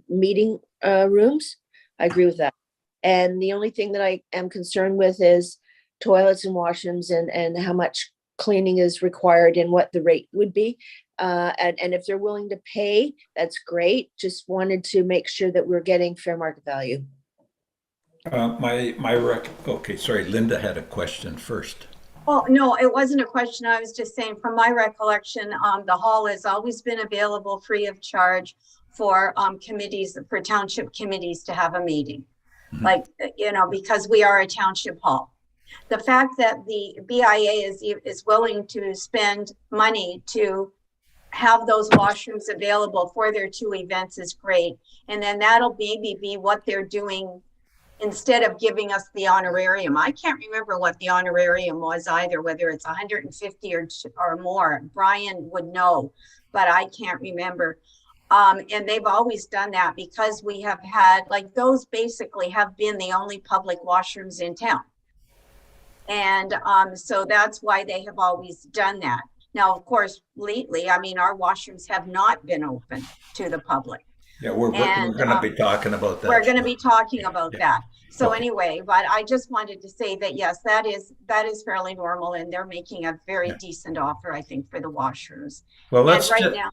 meeting rooms. I agree with that. And the only thing that I am concerned with is toilets and washrooms and how much cleaning is required and what the rate would be. And if they're willing to pay, that's great. Just wanted to make sure that we're getting fair market value. Okay, sorry, Linda had a question first. Oh, no, it wasn't a question. I was just saying, from my recollection, the hall has always been available free of charge for committees, for township committees to have a meeting. Mhm. Like, you know, because we are a township hall. The fact that the BIA is willing to spend money to have those washrooms available for their 2 events is great. And then that'll maybe be what they're doing instead of giving us the honorarium. I can't remember what the honorarium was either, whether it's 150 or more. Brian would know, but I can't remember. And they've always done that because we have had, like, those basically have been the only public washrooms in town. And so that's why they have always done that. Now, of course, lately, I mean, our washrooms have not been open to the public. Yeah, we're And, going to be talking about that. We're going to be talking about Yeah. that. So Okay. anyway, but I just wanted to say that, yes, that is fairly normal, and they're making a very decent offer, I think, for the washrooms. Well, And let's right now,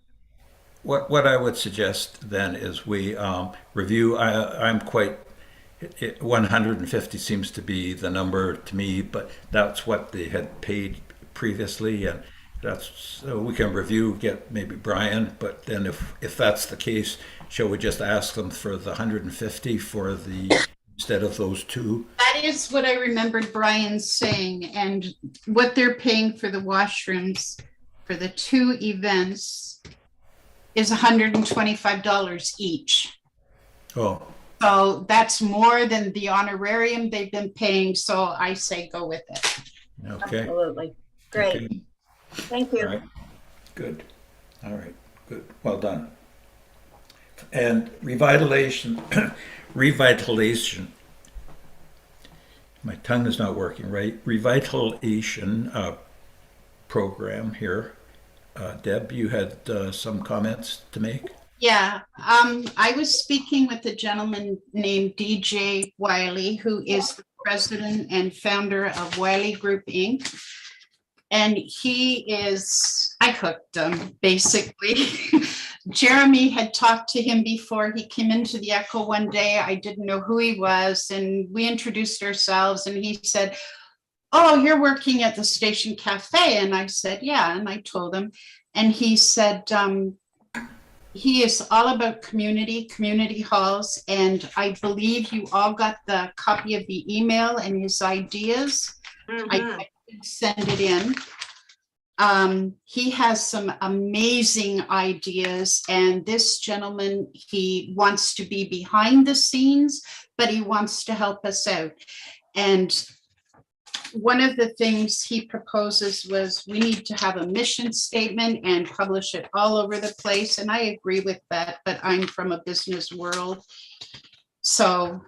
what I would suggest then is we review. I'm quite 150 seems to be the number to me, but that's what they had paid previously, and that's so we can review. Get maybe Brian, but then if that's the case, shall we just ask them for the 150 for the instead of those 2? That is what I remembered Brian saying, and what they're paying for the washrooms for the 2 events is $125 each. Oh, So that's more than the honorarium they've been paying. So I say go with it. okay. absolutely. Great. Okay. Thank you. All right. Good. All right. Good. Well done. And revitalization. My tongue is not working right. Revitalization program here. Deb, you had some comments to make? Yeah, I was speaking with a gentleman named DJ Wiley, who is the president and founder of Wiley Group Inc. And I hooked him, basically. Jeremy had talked to him before he came into the Echo one day. I didn't know who he was, and we introduced ourselves, and he said, "Oh, you're working at the Station Cafe." And I said, "Yeah." And I told him, and he said, he is all about community halls. And I believe you all got the copy of the email and his ideas. I did send it in. He has some amazing ideas, and this gentleman, he wants to be behind the scenes, but he wants to help us out. And one of the things he proposes was we need to have a mission statement and publish it all over the place. And I agree with that, but I'm from a business world. So,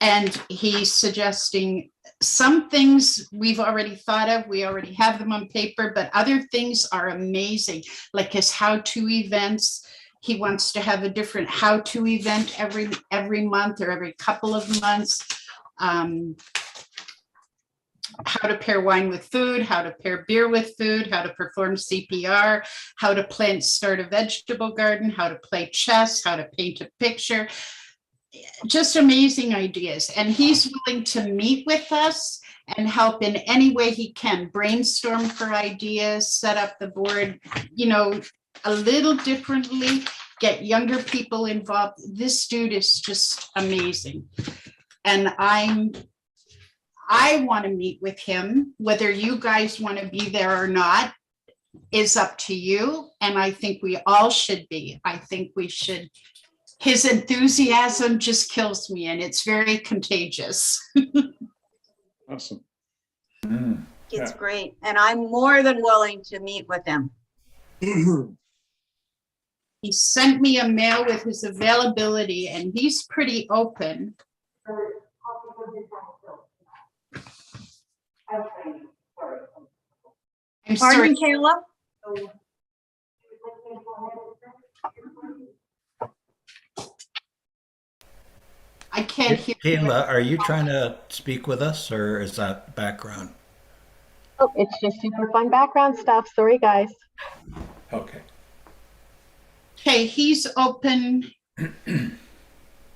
and he's suggesting some things we've already thought of, we already have them on paper, but other things are amazing, like his how-to events. He wants to have a different how-to event every month or every couple of months. How to pair wine with food, how to pair beer with food, how to perform CPR, how to start a vegetable garden, how to play chess, how to paint a picture. Just amazing ideas. And he's willing to meet with us and help in any way he can, brainstorm for ideas, set up the board, a little differently, get younger people involved. This dude is just amazing. And I want to meet with him, whether you guys want to be there or not. is up to you, and I think we all should be. I think we should. His enthusiasm just kills me, and it's very contagious. Awesome. Mm. It's Yeah. great. And I'm more than willing to meet with him. He sent me a mail with his availability, and he's pretty open. I'm sorry. Pardon, Kayla? I can't hear. Kayla, are you trying to speak with us, or is that background? Oh, it's just super fun background stuff. Sorry, guys. Okay. Okay, he's open.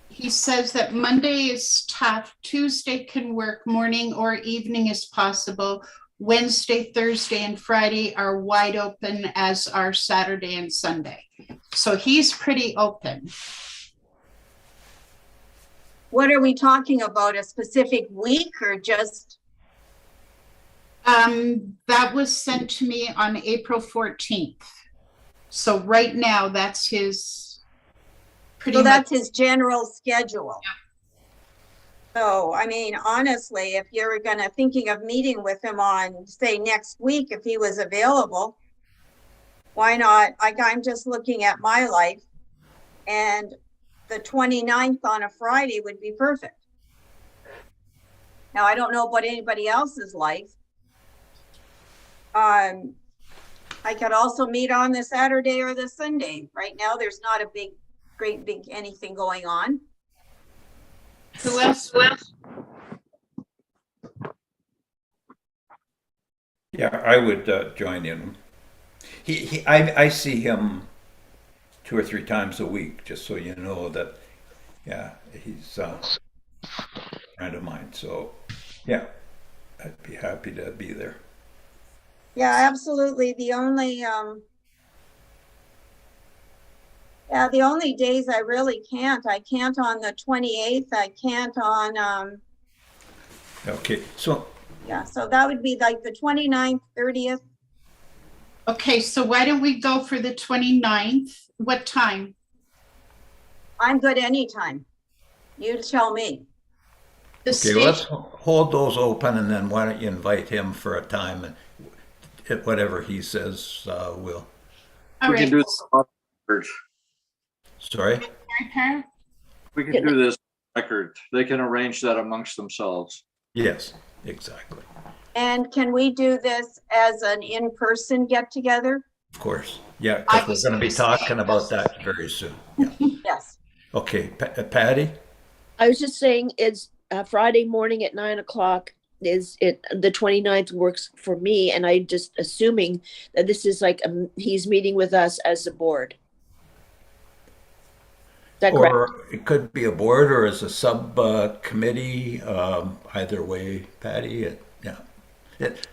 He says that Monday is tough. Tuesday can work. Morning or evening is possible. Wednesday, Thursday, and Friday are wide open, as are Saturday and Sunday. So he's pretty open. What are we talking about? A specific week or just? That was sent to me on April 14th. So right now, that's his pretty So much. that's his general schedule. So, I mean, honestly, if you're gonna thinking of meeting with him on, say, next week, if he was available, why not? Like, I'm just looking at my life, and the 29th on a Friday would be perfect. Now, I don't know about anybody else's life. I could also meet on the Saturday or the Sunday. Right now, there's not a great big anything going on. Who else? Yeah, I would join in. I see him 2 or 3 times a week, just so you know that. Yeah, he's a friend of mine. So, yeah, I'd be happy to be there. Yeah, absolutely. The only days I really can't. I can't on the 28th. I can't on Okay, so yeah, so that would be like the 29th, 30th. Okay, so why don't we go for the 29th? What time? I'm good anytime. You tell me. The okay, let's station, hold those open, and then why don't you invite him for a time, and whatever he says, we'll. all We can right. do this on record. Sorry. Okay. We can do this on record. They can arrange that amongst themselves. Yes, exactly. And can we do this as an in-person get together? Of course. Yeah, I because was we're going to be gonna say, talking about that very soon. Yeah. Yes. Okay, Patty? I was just saying it's Friday morning at 9 o'clock. Is it the 29th works for me? And I just assuming that this is like he's meeting with us as a board. Is that correct? Or it could be a board or as a subcommittee. Either way, Patty. Yeah.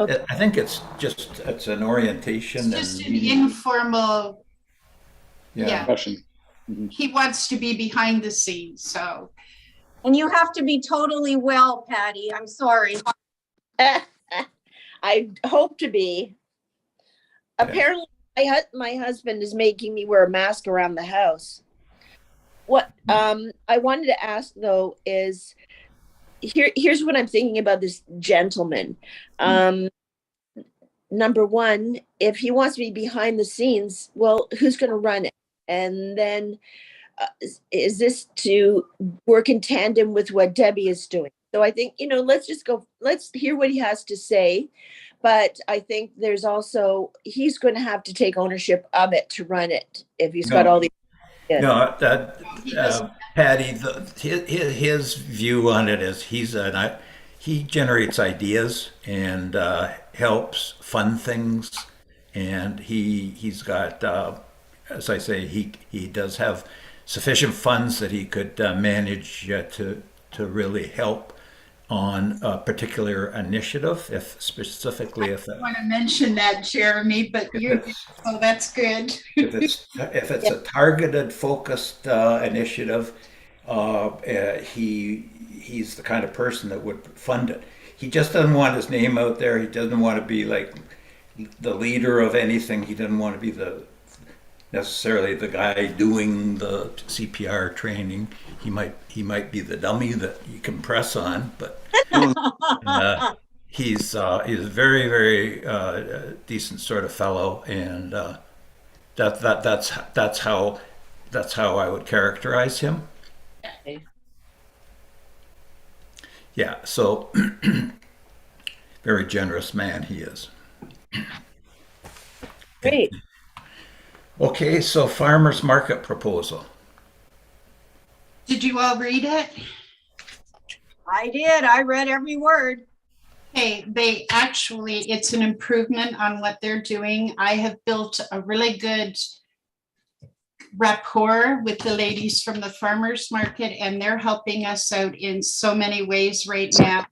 Okay. I think it's an orientation. It's just and an informal, yeah. yeah. Discussion. He wants to be behind the scenes, so. And you have to be totally well, Patty. I'm sorry. I hope to be. Yeah. Apparently, my husband is making me wear a mask around the house. What I wanted to ask though is here's what I'm thinking about this gentleman. Number one, if he wants to be behind the scenes, well, who's going to run it? And then is this to work in tandem with what Debbie is doing? So I think, let's hear what he has to say. But I think there's also, he's going to have to take ownership of it to run it if he's got all these. No, He doesn't- Patty, his view on it is he generates ideas and helps fund things, and he's got, as I say, he does have sufficient funds that he could manage to really help on a particular initiative, if I want to mention that, Jeremy, but oh, that's good. if it's a targeted, focused initiative, he's the kind of person that would fund it. He just doesn't want his name out there. He doesn't want to be like the leader of anything. He didn't want to be necessarily the guy doing the CPR training. He might be the dummy that you can press on, but he's a very very decent sort of fellow, and that's how I would characterize him. Yeah, so very generous man he is. Great. Okay, so farmers market proposal. Did you all read it? I did. I read every word. Hey, it's an improvement on what they're doing. I have built a really good rapport with the ladies from the farmers market, and they're helping us out in so many ways right now.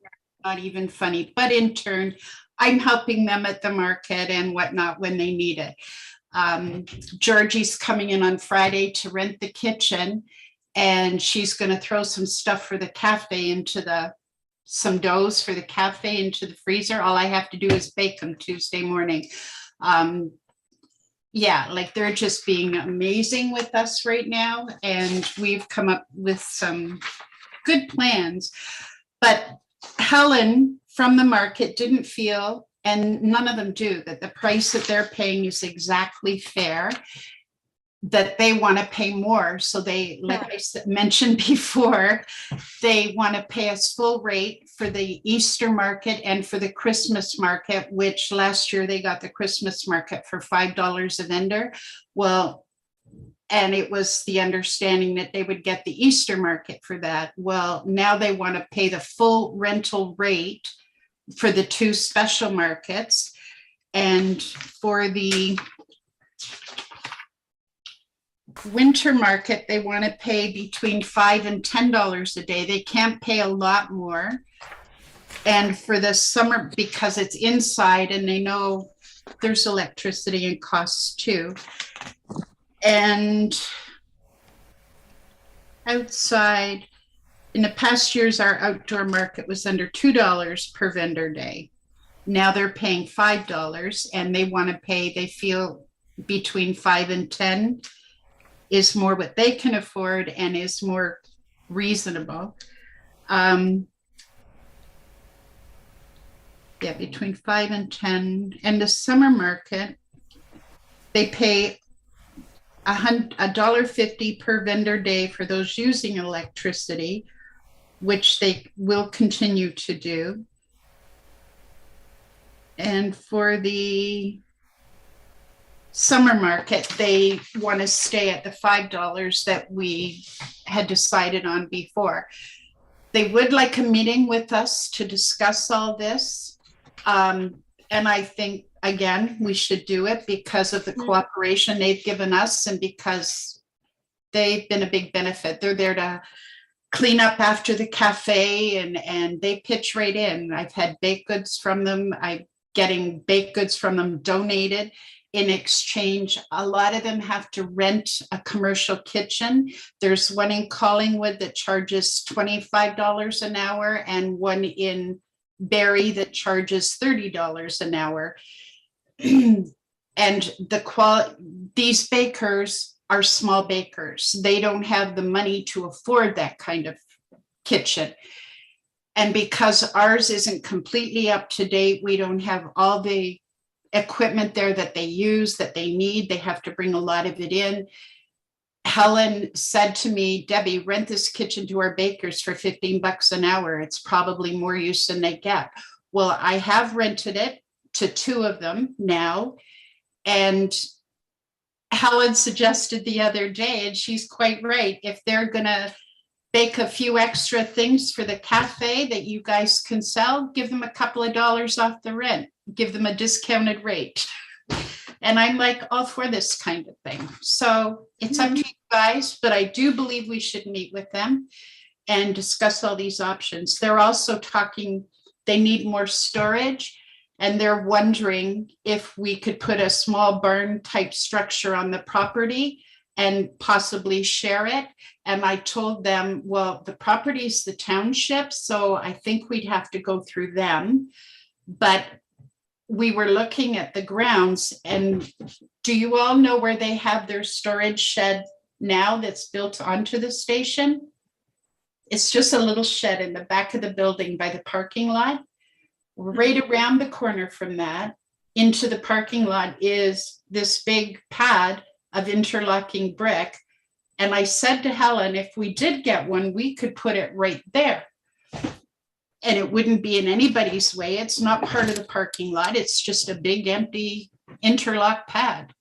Not even funny, but in turn, I'm helping them at the market and whatnot when they need it. Georgie's coming in on Friday to rent the kitchen, and she's going to throw some stuff for the cafe some doughs for the cafe into the freezer. All I have to do is bake them Tuesday morning. Yeah, like they're just being amazing with us right now. And we've come up with some good plans. But Helen from the market didn't feel, and none of them do, that the price that they're paying is exactly fair, that they want to pay more. So they, like I mentioned before, they want to pay us full rate for the Easter market and for the Christmas market, which last year they got the Christmas market for $5 a vendor. Well, and it was the understanding that they would get the Easter market for that. Well, now they want to pay the full rental rate for the two special markets. And for the winter market, they want to pay between $5 and $10 a day. They can't pay a lot more. And for the summer, because it's inside and they know there's electricity and costs too. And outside, in the past years, our outdoor market was under $2 per vendor day. Now they're paying $5, and they want to pay, they feel between 5 and 10 is more what they can afford and is more reasonable. Yeah, between 5 and 10. And the summer market, they pay $1.50 per vendor day for those using electricity, which they will continue to do. And for the summer market, they want to stay at the $5 that we had decided on before. They would like a meeting with us to discuss all this. And I think, again, we should do it because of the cooperation they've given us and because they've been a big benefit. They're there to clean up after the cafe, and they pitch right in. I've had baked goods from them. I'm getting baked goods from them donated in exchange. A lot of them have to rent a commercial kitchen. There's one in Collingwood that charges $25 an hour, and one in Barrie that charges $30 an hour. And these bakers are small bakers. They don't have the money to afford that kind of kitchen. And because ours isn't completely up to date, we don't have all the equipment there that they use, that they need. They have to bring a lot of it in. Helen said to me, Debbie, rent this kitchen to our bakers for $15 an hour. It's probably more use than they get. Well, I have rented it to 2 of them now. And Helen suggested the other day, and she's quite right, if they're going to bake a few extra things for the cafe that you guys can sell, give them a couple of dollars off the rent, give them a discounted rate. And I'm like all for this kind of thing. So it's up to you guys, but I do believe we should meet with them and discuss all these options. They're also talking, they need more storage, and they're wondering if we could put a small barn type structure on the property and possibly share it. And I told them, well, the property is the township, so I think we'd have to go through them. But we were looking at the grounds, and do you all know where they have their storage shed now that's built onto the station? It's just a little shed in the back of the building by the parking lot. Right around the corner from that into the parking lot is this big pad of interlocking brick. And I said to Helen, if we did get one, we could put it right there. And it wouldn't be in anybody's way. It's not part of the parking lot. It's just a big empty interlock pad.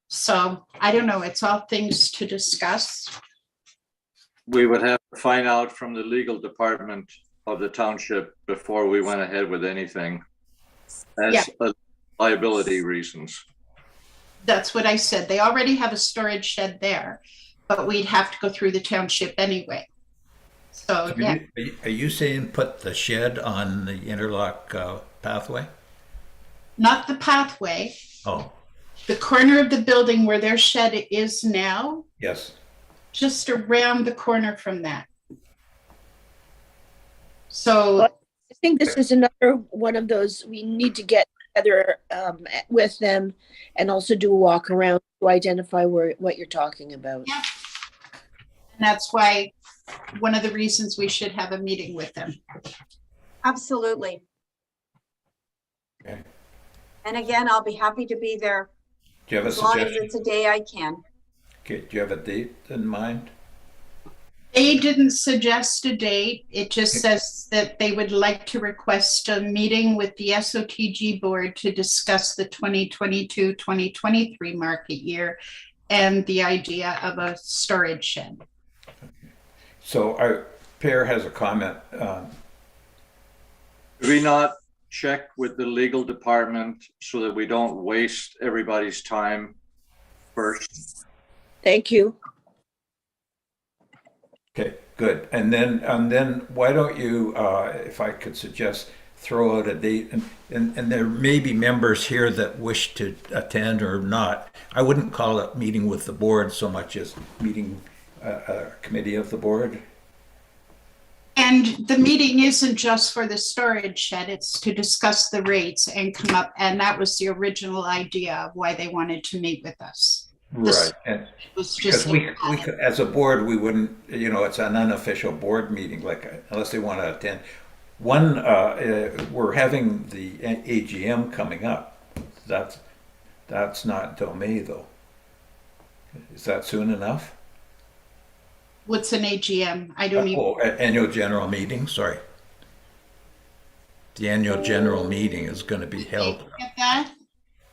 So I don't know. It's all things to discuss. We would have to find out from the legal department of the township before we went ahead with anything, as liability reasons. That's what I said. They already have a storage shed there, but we'd have to go through the township anyway. So, yeah. Are you saying put the shed on the interlock pathway? Not the pathway, Oh, the corner of the building where their shed is now, yes. just around the corner from that. So, I think this is another one of those, we need to get together with them and also do a walk around to identify what you're talking about. yeah. And that's why one of the reasons we should have a meeting with them. Absolutely. Okay. And again, I'll be happy to be there Do you have a as long as suggestion? it's a day I can. Okay, do you have a date in mind? They didn't suggest a date. It just says that they would like to request a meeting with the SOTG board to discuss the 2022-2023 market year and the idea of a storage shed. So Per has a comment. Do we not check with the legal department so that we don't waste everybody's time first? Thank you. Okay, good. And then why don't you, if I could suggest, throw out a date, and there may be members here that wish to attend or not. I wouldn't call it meeting with the board so much as meeting a committee of the board. And the meeting isn't just for the storage shed, it's to discuss the rates and come up, and that was the original idea of why they wanted to meet with us. Right. And It was because just, we could, as a board, we wouldn't, it's an unofficial board meeting, like unless they want to attend. One, we're having the AGM coming up. That's not until May, though. Is that soon enough? what's an AGM? I don't even, Annual general meeting, sorry. The annual general meeting is going to be held. get that?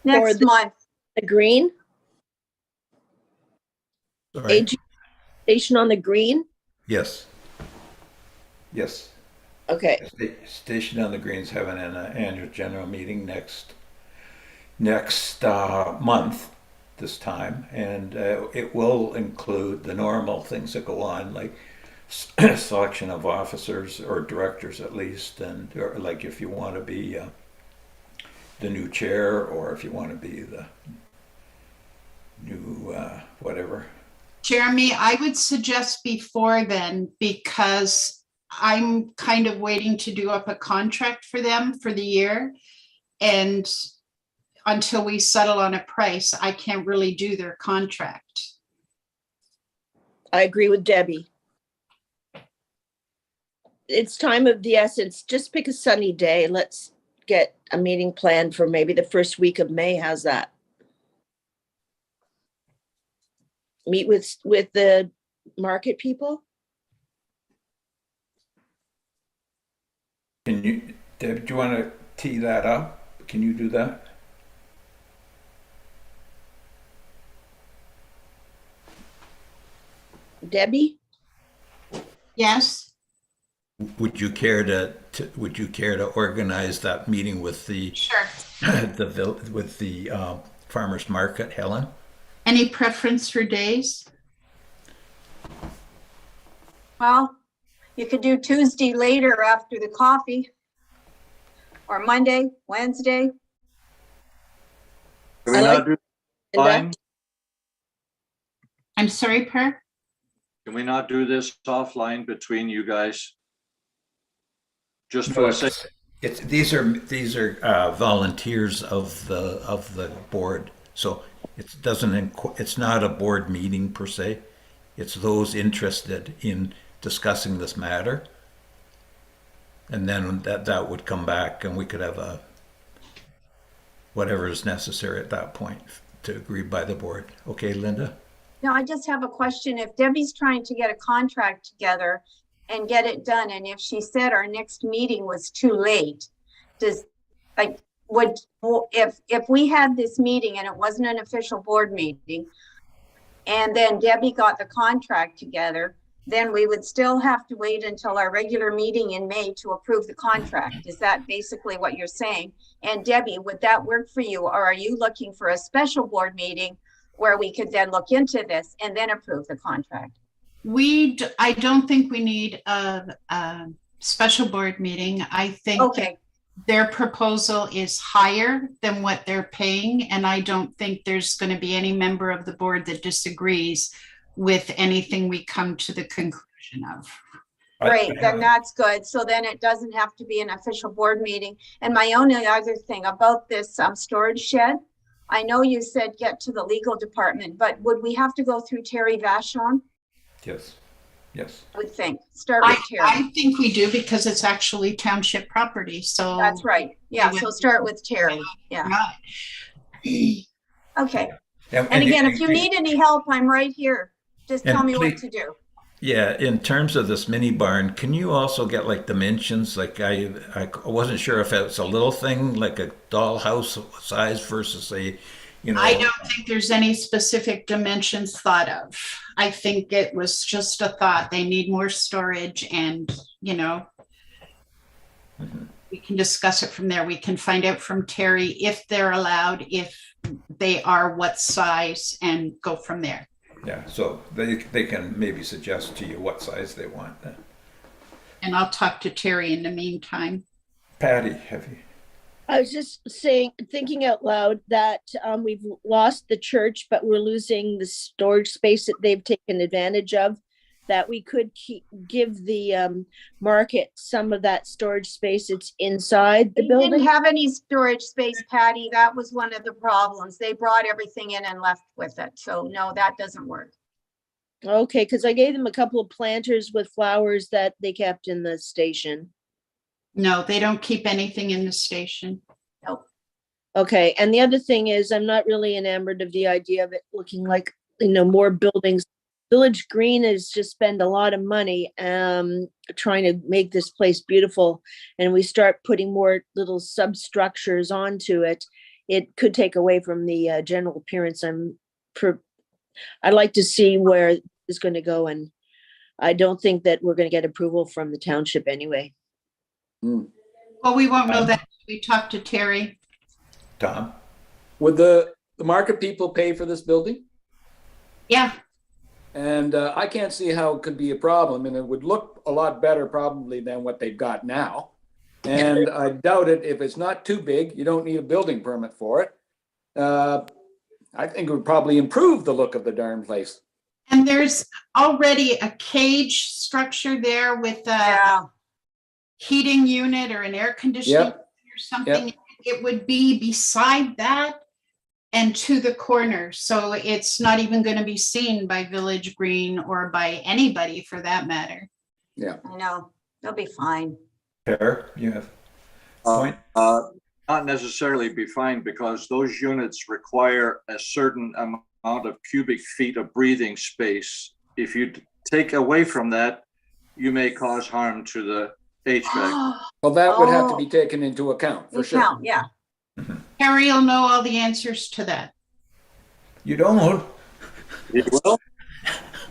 Next month. The green, Sorry. AG station on the green. Yes. Yes. Okay. Station on the Green's having an annual general meeting next month this time, and it will include the normal things that go on, like selection of officers or directors at least, and or like if you want to be the new chair, or if you want to be the new whatever. Jeremy, I would suggest before then, because I'm kind of waiting to do up a contract for them for the year. And until we settle on a price, I can't really do their contract. I agree with Debbie. It's time of the essence. Just pick a sunny day. Let's get a meeting planned for maybe the first week of May. How's that? Meet with the market people. Can you, Deb, do you want to tee that up? Can you do that? Debbie? Yes, Would you care to organize that meeting with the sure. with the farmers market, Helen? Any preference for days? Well, you could do Tuesday later after the coffee, or Monday, Wednesday. Can we I not like- do And offline? that- I'm sorry, Per? Can we not do this offline between you guys? Just for No, the sake, these are volunteers of the board, so it's not a board meeting per se. It's those interested in discussing this matter, and then that would come back, and we could have whatever is necessary at that point to agree by the board. Okay, Linda? Now, I just have a question. If Debbie's trying to get a contract together and get it done, and if she said our next meeting was too late, if we had this meeting and it wasn't an official board meeting, and then Debbie got the contract together, then we would still have to wait until our regular meeting in May to approve the contract. Is that basically what you're saying? And Debbie, would that work for you? Or are you looking for a special board meeting where we could then look into this and then approve the contract? I don't think we need a special board meeting. I think Okay, their proposal is higher than what they're paying, and I don't think there's going to be any member of the board that disagrees with anything we come to the conclusion of. great, then that's good. So then it doesn't have to be an official board meeting. And my only other thing about this storage shed, I know you said get to the legal department, but would we have to go through Terry Vachon? Yes. Yes. I would think, start with Terry. I think we do, because it's actually township property, so. That's right. Yeah, so start with Terry. Yeah, Right. okay. And again, if you need any help, I'm right here. Just tell me what to do. Yeah, in terms of this mini barn, can you also get like dimensions? Like I wasn't sure if it's a little thing like a dollhouse size versus a, I don't think there's any specific dimensions thought of. I think it was just a thought. They need more storage, and we can discuss it from there. We can find out from Terry if they're allowed, if they are, what size, and go from there. Yeah, so they can maybe suggest to you what size they want. And I'll talk to Terry in the meantime. Patty, have you? I was just thinking out loud that we've lost the church, but we're losing the storage space that they've taken advantage of, that we could give the market some of that storage space that's inside the They building. didn't have any storage space, Patty. That was one of the problems. They brought everything in and left with it. So no, that doesn't work. Okay, because I gave them a couple of planters with flowers that they kept in the station. No, they don't keep anything in the station. Nope. Okay, and the other thing is, I'm not really enamored of the idea of it looking like, more buildings. Village Green has just spent a lot of money trying to make this place beautiful, and we start putting more little substructures onto it, it could take away from the general appearance. I'd like to see where it's going to go, and I don't think that we're going to get approval from the township anyway. Well, we won't know that until we talk to Terry. Tom? Would the market people pay for this building? Yeah, And I can't see how it could be a problem, and it would look a lot better probably than what they've got now. And I doubt it. If it's not too big, you don't need a building permit for it. I think it would probably improve the look of the darn place. and there's already a cage structure there with a heating unit or an air conditioning Yep. or something. It would be beside that and to the corner. So it's not even going to be seen by Village Green or by anybody for that matter. I know. They'll be fine. Per, you have a point? Not necessarily be fine, because those units require a certain amount of cubic feet of breathing space. If you take away from that, you may cause harm to the HVAC. Well, that would have to be taken into account for sure. Count, yeah. Harry will know all the answers to that. You don't? Well,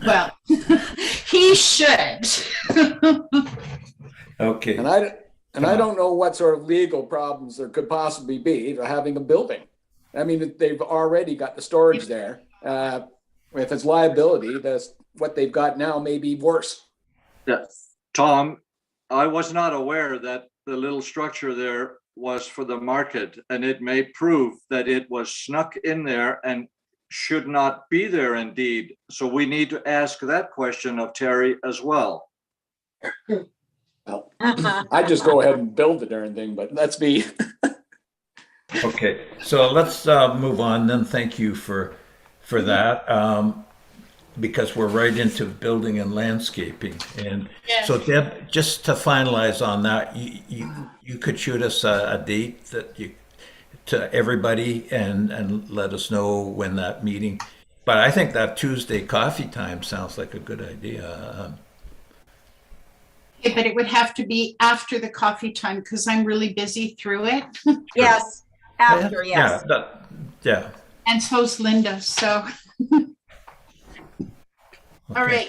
Well, he should. Okay. And I don't know what sort of legal problems there could possibly be to having a building. I mean, they've already got the storage there. If it's liability, what they've got now may be worse. yeah. Tom, I was not aware that the little structure there was for the market, and it may prove that it was snuck in there and should not be there indeed. So we need to ask that question of Terry as well. Well, I'd just go ahead and build the darn thing, but that's me. Okay, so let's move on then. Thank you for that. Because we're right into building and landscaping. And so Yes. Deb, just to finalize on that, you could shoot us a date that you to everybody and let us know when that meeting. But I think that Tuesday coffee time sounds like a good idea. Okay, but it would have to be after the coffee time because I'm really busy through it. Yes, after, Yeah, yes. yeah. And so's Linda, so, all Okay.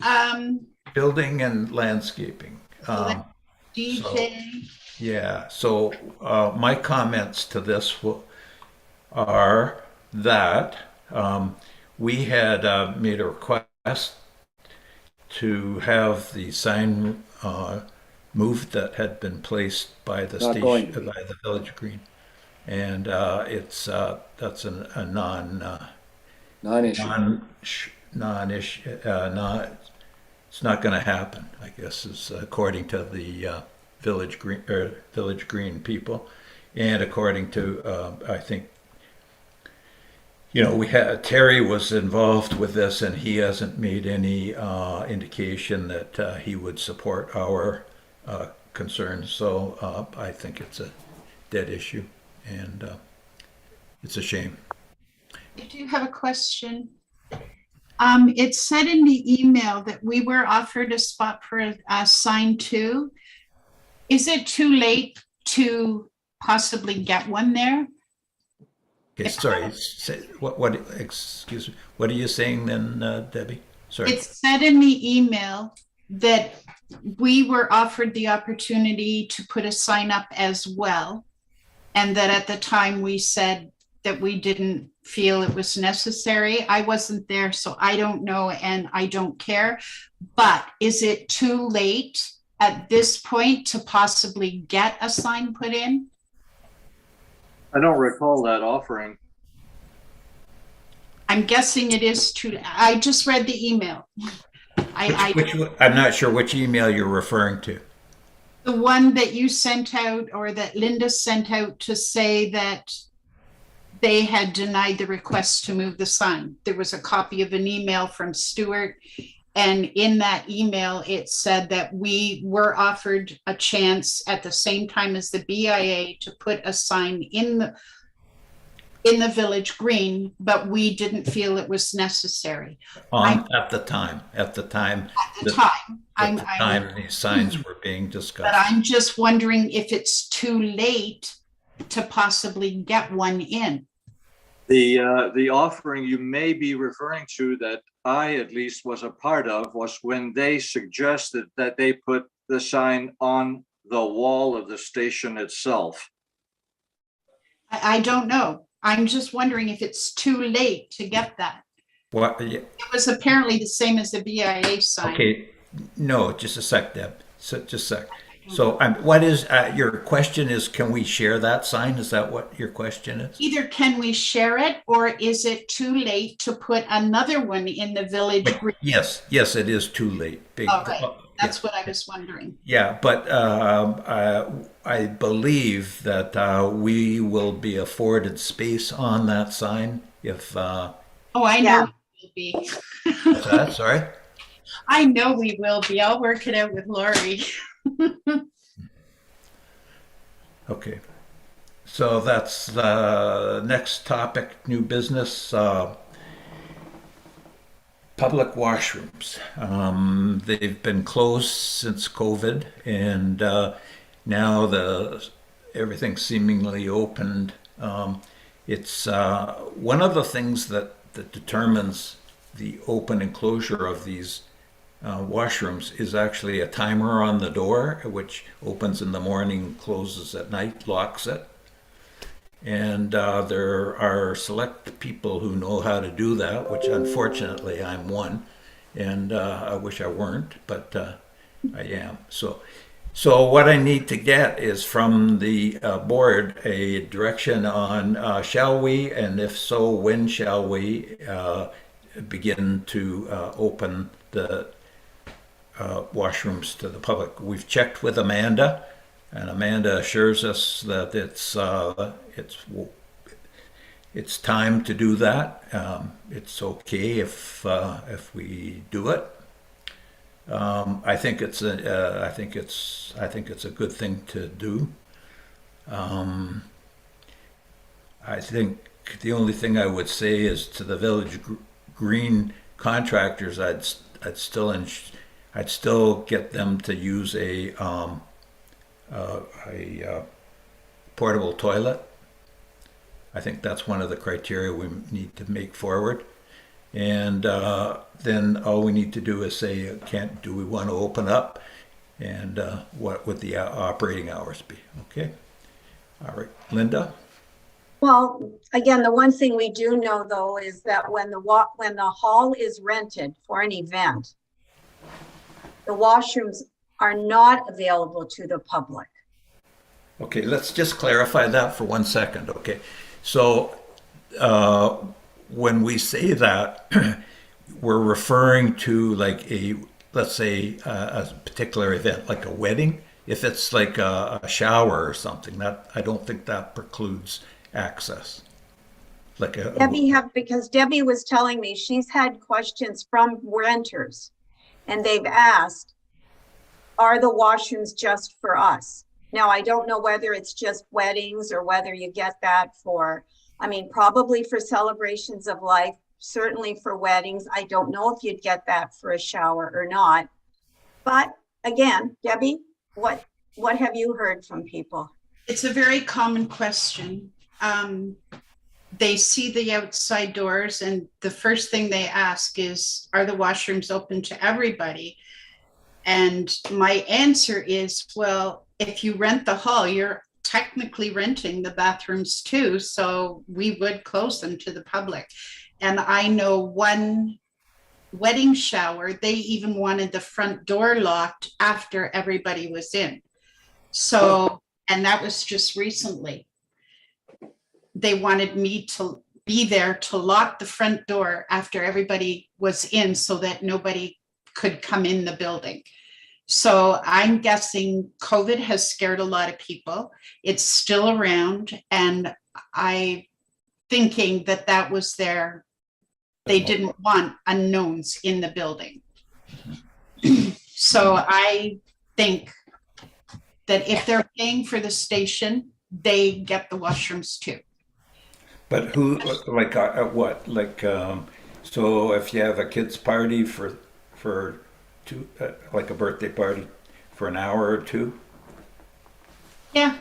right. Building and landscaping. DJ, Yeah, so my comments to this are that we had made a request to have the sign moved that had been placed by the Not going to station, be. by the Village Green, and it's that's a Non-issue. non-issue, it's not going to happen, I guess, is according to the Village Green people, and according to I think we had Terry was involved with this, and he hasn't made any indication that he would support our concerns. So I think it's a dead issue, and it's a shame. I do have a question. It said in the email that we were offered a spot for a sign too. Is it too late to possibly get one there? Okay, sorry. What? Excuse me. What are you saying then, Debbie? Sorry. It said in the email that we were offered the opportunity to put a sign up as well. And that at the time we said that we didn't feel it was necessary. I wasn't there, so I don't know, and I don't care. But is it too late at this point to possibly get a sign put in? I don't recall that offering. I'm guessing it is too. I just read the email. I'm not sure which email you're referring to. The one that you sent out or that Linda sent out to say that they had denied the request to move the sign. There was a copy of an email from Stuart, and in that email it said that we were offered a chance at the same time as the BIA to put a sign in the Village Green, but we didn't feel it was necessary. At the time. At the time, These signs were being discussed. but I'm just wondering if it's too late to possibly get one in. The offering you may be referring to that I at least was a part of was when they suggested that they put the sign on the wall of the station itself. I don't know. I'm just wondering if it's too late to get that. What? It was apparently the same as the BIA sign. Okay, no, just a sec, Deb. So, just a sec. So, what is your question? Is can we share that sign? Is that what your question is? Either can we share it, or is it too late to put another one in the Village Green? Yes, it is too late. All right. That's what I was wondering. Yeah, but I believe that we will be afforded space on that sign if. Oh, I know Yeah. we will be. What's that? Sorry. I know we will be. I'll work it out with Lori. Okay. So that's the next topic, new business, public washrooms. They've been closed since COVID, and now everything's seemingly opened. It's one of the things that determines the open and closure of these washrooms is actually a timer on the door, which opens in the morning, closes at night, locks it. And there are select people who know how to do that, which unfortunately I'm one, and I wish I weren't, but I am. So what I need to get is from the board a direction on shall we, and if so, when shall we begin to open the washrooms to the public. We've checked with Amanda, and Amanda assures us that it's time to do that. It's okay if we do it. I think it's a good thing to do. I think the only thing I would say is to the Village Green contractors, I'd still get them to use a portable toilet. I think that's one of the criteria we need to make forward. And then all we need to do is say, do we want to open up? And what would the operating hours be? Okay. All right, Linda? Well, again, the one thing we do know though is that when the hall is rented for an event, the washrooms are not available to the public. Okay, let's just clarify that for 1 second, okay? So when we say that, we're referring to like let's say a particular event, like a wedding. If it's like a shower or something, that I don't think that precludes access. Because Debbie was telling me she's had questions from renters and they've asked, are the washrooms just for us? Now, I don't know whether it's just weddings or whether you get that probably for celebrations of life, certainly for weddings. I don't know if you'd get that for a shower or not. But again, Debbie, what have you heard from people? It's a very common question. They see the outside doors and the first thing they ask is, are the washrooms open to everybody? And my answer is, well, if you rent the hall, you're technically renting the bathrooms too. So we would close them to the public. And I know one wedding shower, they even wanted the front door locked after everybody was in. So, and that was just recently. They wanted me to be there to lock the front door after everybody was in so that nobody could come in the building. So I'm guessing COVID has scared a lot of people. It's still around, and I thinking that was they didn't want unknowns in the building. So I think that if they're paying for the station, they get the washrooms too. But who, like, what? Like, so if you have a kid's party for two, like a birthday party for an hour or two? Yeah.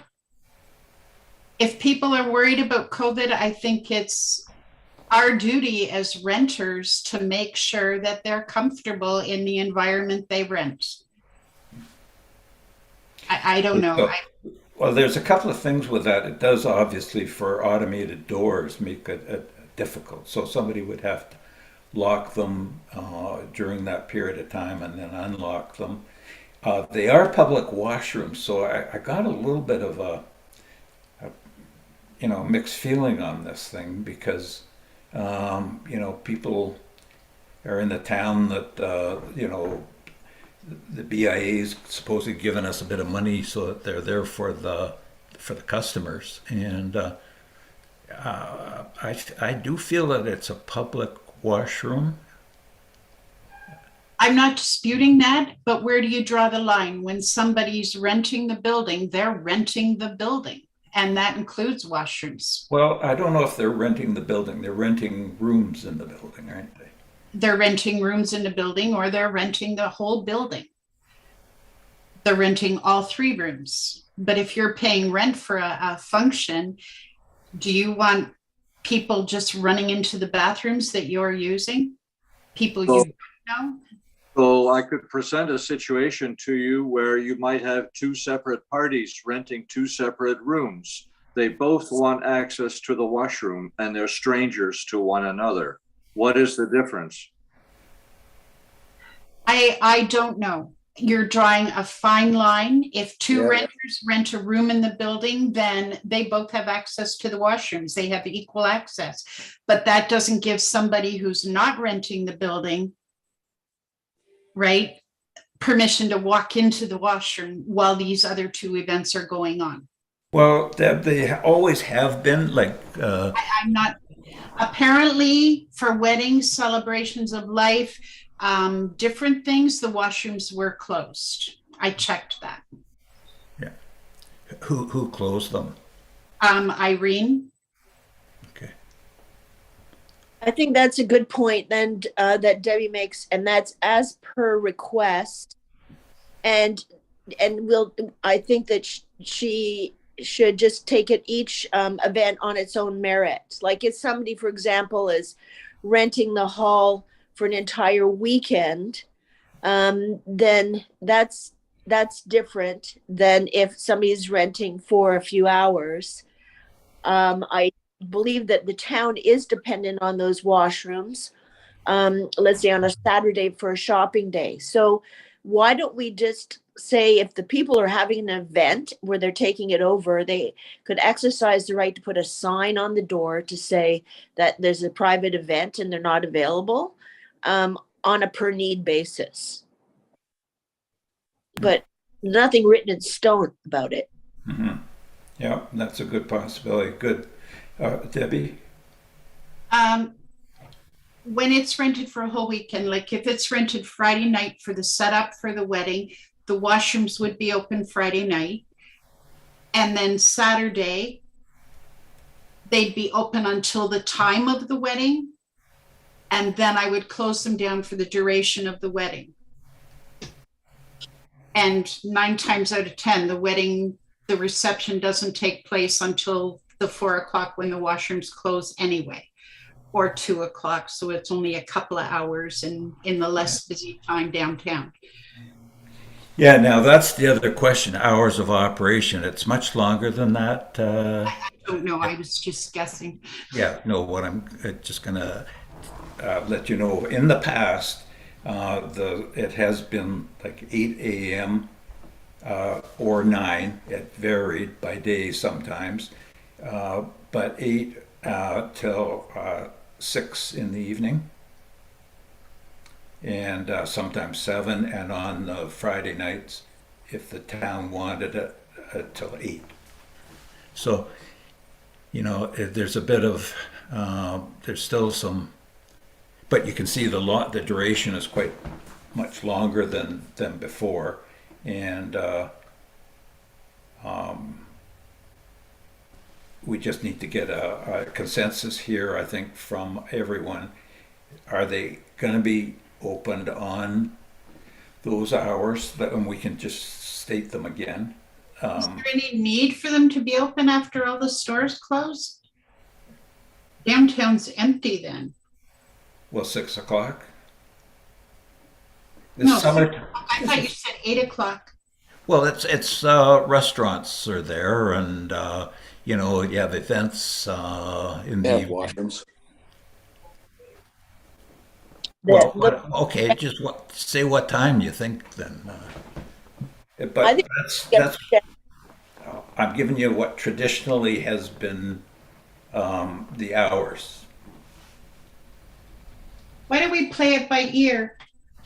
If people are worried about COVID, I think it's our duty as renters to make sure that they're comfortable in the environment they rent. I don't know. Well, there's a couple of things with that. It does obviously for automated doors make it difficult. So somebody would have to lock them during that period of time and then unlock them. They are public washrooms, so I got a little bit of a mixed feeling on this thing because people are in the town that the BIA's supposedly given us a bit of money so that they're there for the customers, and I do feel that it's a public washroom. I'm not disputing that, but where do you draw the line? When somebody's renting the building, they're renting the building, and that includes washrooms. Well, I don't know if they're renting the building. They're renting rooms in the building, aren't they? They're renting rooms in the building, or they're renting the whole building. They're renting all 3 rooms. But if you're paying rent for a function, do you want people just running into the bathrooms that you're using? People you don't know? So I could present a situation to you where you might have 2 separate parties renting 2 separate rooms. They both want access to the washroom and they're strangers to one another. What is the difference? I don't know. You're drawing a fine line. If 2 renters rent a room in the building, then they both have access to the washrooms. They have equal access. But that doesn't give somebody who's not renting the building, right, permission to walk into the washroom while these other two events are going on. Well, they always have been like, I'm not, apparently for weddings, celebrations of life, different things, the washrooms were closed. I checked that. who closed them? Irene. Okay. I think that's a good point then that Debbie makes, and that's as per request. And I think that she should just take it each event on its own merit. Like if somebody, for example, is renting the hall for an entire weekend, then that's different than if somebody's renting for a few hours. I believe that the town is dependent on those washrooms, let's say on a Saturday for a shopping day. So why don't we just say if the people are having an event where they're taking it over, they could exercise the right to put a sign on the door to say that there's a private event and they're not available, on a per need basis. But nothing written in stone about it. Mm-hmm. Yeah, that's a good possibility. Good. Debbie? When it's rented for a whole weekend, like if it's rented Friday night for the setup for the wedding, the washrooms would be open Friday night. And then Saturday, they'd be open until the time of the wedding. And then I would close them down for the duration of the wedding. And 9 times out of 10, the reception doesn't take place until the 4 o'clock when the washrooms close anyway, or 2 o'clock. So it's only a couple of hours in the less busy time downtown. Yeah, now that's the other question, hours of operation. It's much longer than that. I don't know. I was just guessing. Yeah, no, what I'm just going to let you know, in the past, it has been like 8 a.m. Or 9. It varied by day sometimes, but 8 till 6 in the evening, and sometimes 7, and on Friday nights, if the town wanted it, till 8. So, there's a bit of, there's still some, but you can see the duration is quite much longer than before. And we just need to get a consensus here, I think, from everyone. Are they going to be opened on those hours, and we can just state them again? Is there any need for them to be open after all the stores close? Downtown's empty then. Well, 6 o'clock? No, This summer, I thought you said 8 o'clock. well, it's restaurants are there, and you have events in They the have washrooms. Well, okay, just say what time you think then. I But think that's I'm giving you what traditionally has been the hours. Why don't we play it by ear?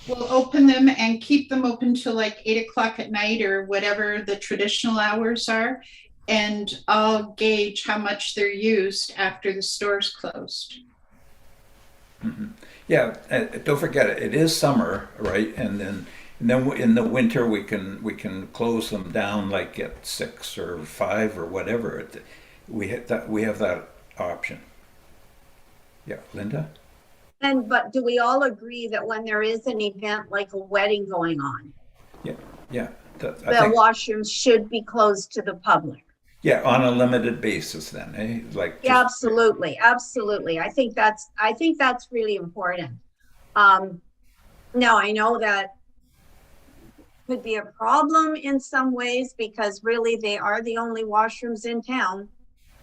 We'll open them and keep them open till like 8 o'clock at night or whatever the traditional hours are. And I'll gauge how much they're used after the store's closed. Mm-hmm. Yeah, don't forget it is summer, right? And then in the winter we can close them down like at 6 or 5 or whatever. We have that option. Yeah, Linda? But do we all agree that when there is an event like a wedding going on, Yeah. the washrooms should be closed to the public? Yeah, on a limited basis then, eh? Like Yeah, absolutely. I think that's really important. Now I know that could be a problem in some ways because really they are the only washrooms in town.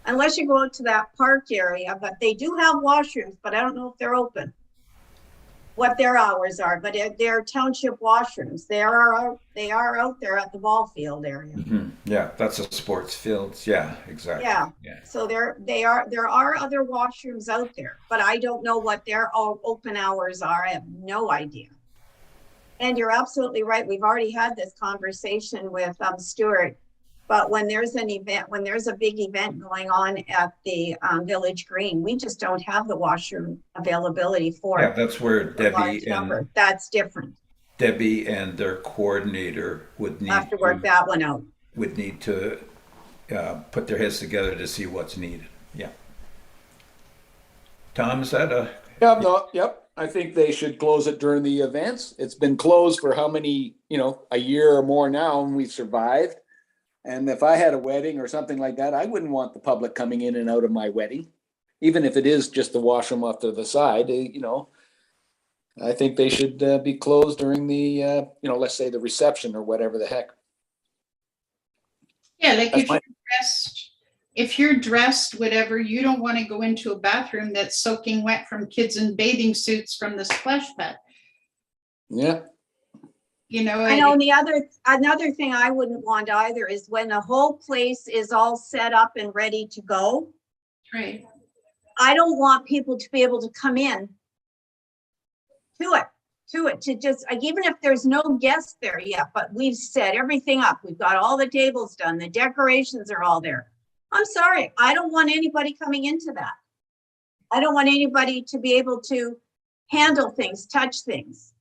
Unless you go out to that park area, but they do have washrooms, but I don't know if they're open. What their hours are, but they're township washrooms. They are out there at the ball field area. Mm-hmm. Yeah, that's a sports fields. Yeah, exactly. Yeah. So there are other washrooms out there, but I don't know what their open hours are. I have no idea. And you're absolutely right. We've already had this conversation with Stuart. But when there's an event, when there's a big event going on at the Village Green, we just don't have the washroom availability for Yeah, that's where a large number. That's different. Debbie and their coordinator would We'll have need to work that one out. put their heads together to see what's needed. Yeah. Tom, is that a? Yeah, no, yep. I think they should close it during the events. It's been closed for how many, a year or more now, and we've survived. And if I had a wedding or something like that, I wouldn't want the public coming in and out of my wedding, even if it is just the washroom off to the side. I think they should be closed during the, let's say the reception or whatever the heck. Yeah, like That's if you're dressed, whatever, you don't want to go into a bathroom that's soaking wet from kids in bathing suits from the splash pad. Yeah. I know, and another thing I wouldn't want either is when the whole place is all set up and ready to go. Right. I don't want people to be able to come in to just, even if there's no guests there yet, but we've set everything up. We've got all the tables done. The decorations are all there. I'm sorry. I don't want anybody coming into that. I don't want anybody to be able to handle things, touch things.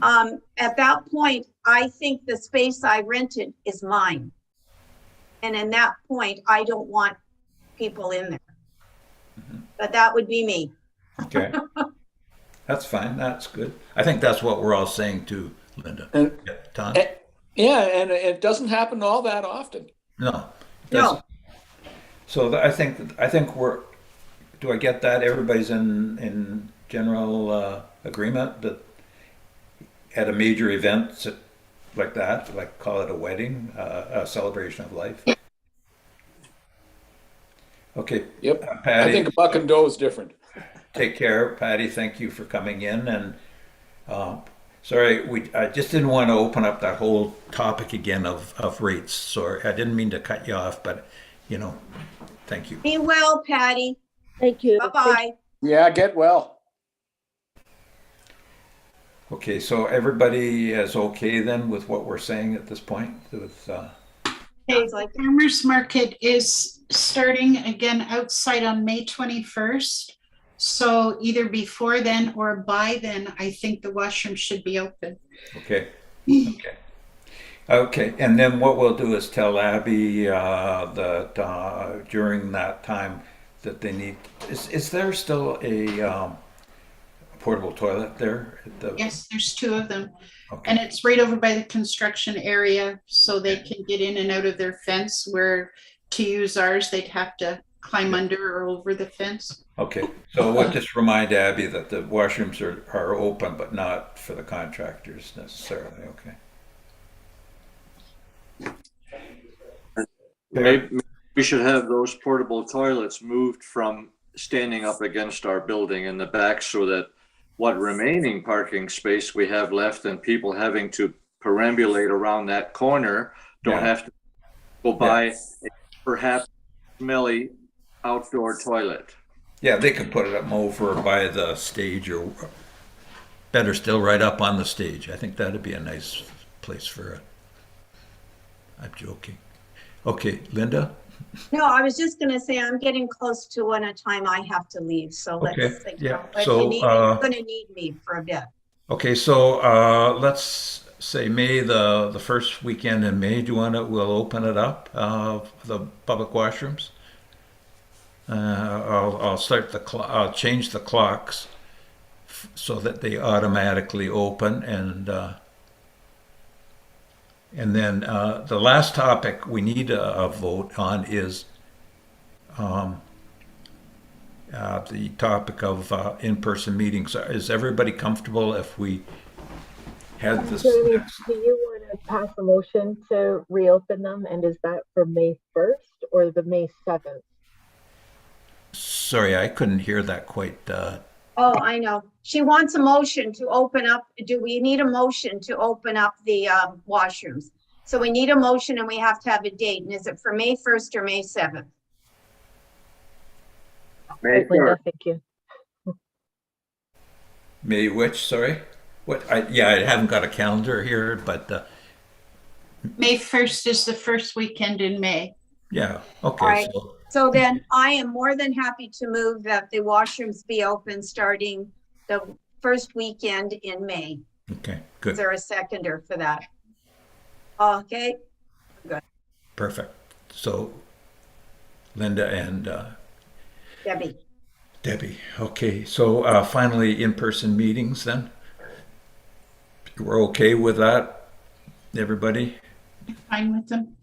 At that point, I think the space I rented is mine. And in that point, I don't want people in there. But that would be me. Okay. That's fine. That's good. I think that's what we're all saying too, Linda. And, Yeah, Tom? Yeah, and it doesn't happen all that often. No. it No. doesn't. So I think we're, do I get that? Everybody's in general agreement that at a major event like that, like call it a wedding, a celebration of life. Okay. Yep. Patty, I think a buck and doe is different. take care, Patty. Thank you for coming in. And sorry, I just didn't want to open up that whole topic again of rates. Sorry, I didn't mean to cut you off, but thank you. Be well, Patty. Thank you. Bye-bye. Yeah, get well. Okay, so everybody is okay then with what we're saying at this point? With, Okay, the farmers market is starting again outside on May 21st. So either before then or by then, I think the washroom should be open. okay, okay. Okay, and then what we'll do is tell Abby that during that time that they need, is there still a portable toilet there? Yes, there's 2 of them. Okay. And it's right over by the construction area, so they can get in and out of their fence, where to use ours, they'd have to climb under or over the fence. Okay, so we'll just remind Abby that the washrooms are open, but not for the contractors necessarily, okay? Maybe we should have those portable toilets moved from standing up against our building in the back so that what remaining parking space we have left and people having to perambulate around that corner don't have to go by a perhaps smelly outdoor toilet. Yeah, they could put it up over by the stage, or better still, right up on the stage. I think that'd be a nice place for I'm joking. Okay, Linda? No, I was just gonna say, I'm getting close to a time I have to leave, so let's, Okay, yeah. if So, you need me, you're gonna need me for a bit. Okay, so let's say May, the first weekend in May. Do you want to? We'll open it up, the public washrooms. I'll start the clock. I'll change the clocks so that they automatically open, and then the last topic we need a vote on is the topic of in-person meetings. Is everybody comfortable if we had this? Jamie, do you want to pass a motion to reopen them? And is that for May 1st or the May 7th? Sorry, I couldn't hear that quite. Oh, I know. She wants a motion to open up. Do we need a motion to open up the washrooms? So we need a motion and we have to have a date. And is it for May 1st or May 7th? May Linda, 1st. thank you. May which? Sorry. I haven't got a calendar here, but May 1st is the first weekend in May. yeah, All okay. right. So So then I am more than happy to move that the washrooms be open starting the first weekend in May. okay, Is good, there a seconder for that? Okay, perfect. So Linda and Debbie. Debbie. Okay, so finally, in-person meetings then. We're okay with that, everybody? Fine with them.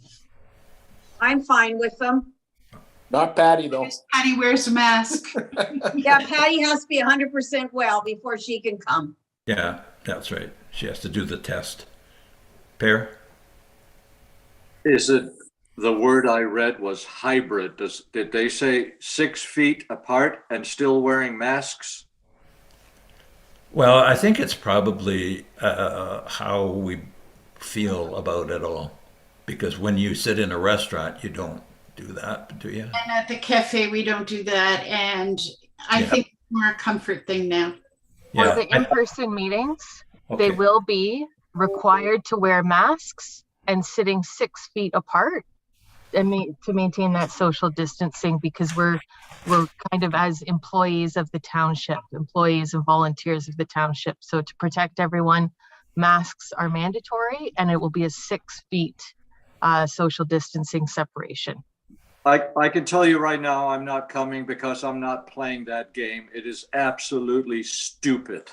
I'm fine with them. Not Patty though. Patty wears a mask. Yeah, Patty has to be 100% well before she can come. Yeah, that's right. She has to do the test. Pear? Is it, the word I read was hybrid. Did they say 6 feet apart and still wearing masks? Well, I think it's probably how we feel about it all. Because when you sit in a restaurant, you don't do that, do you? And at the cafe, we don't do that. And I Yeah. think it's more a comfort thing now. For Yeah. the in-person meetings, Okay. they will be required to wear masks and sitting 6 feet apart and to maintain that social distancing, because we're kind of, as employees of the township, employees and volunteers of the township. So to protect everyone, masks are mandatory, and it will be a 6 feet social distancing separation. I can tell you right now, I'm not coming because I'm not playing that game. It is absolutely stupid.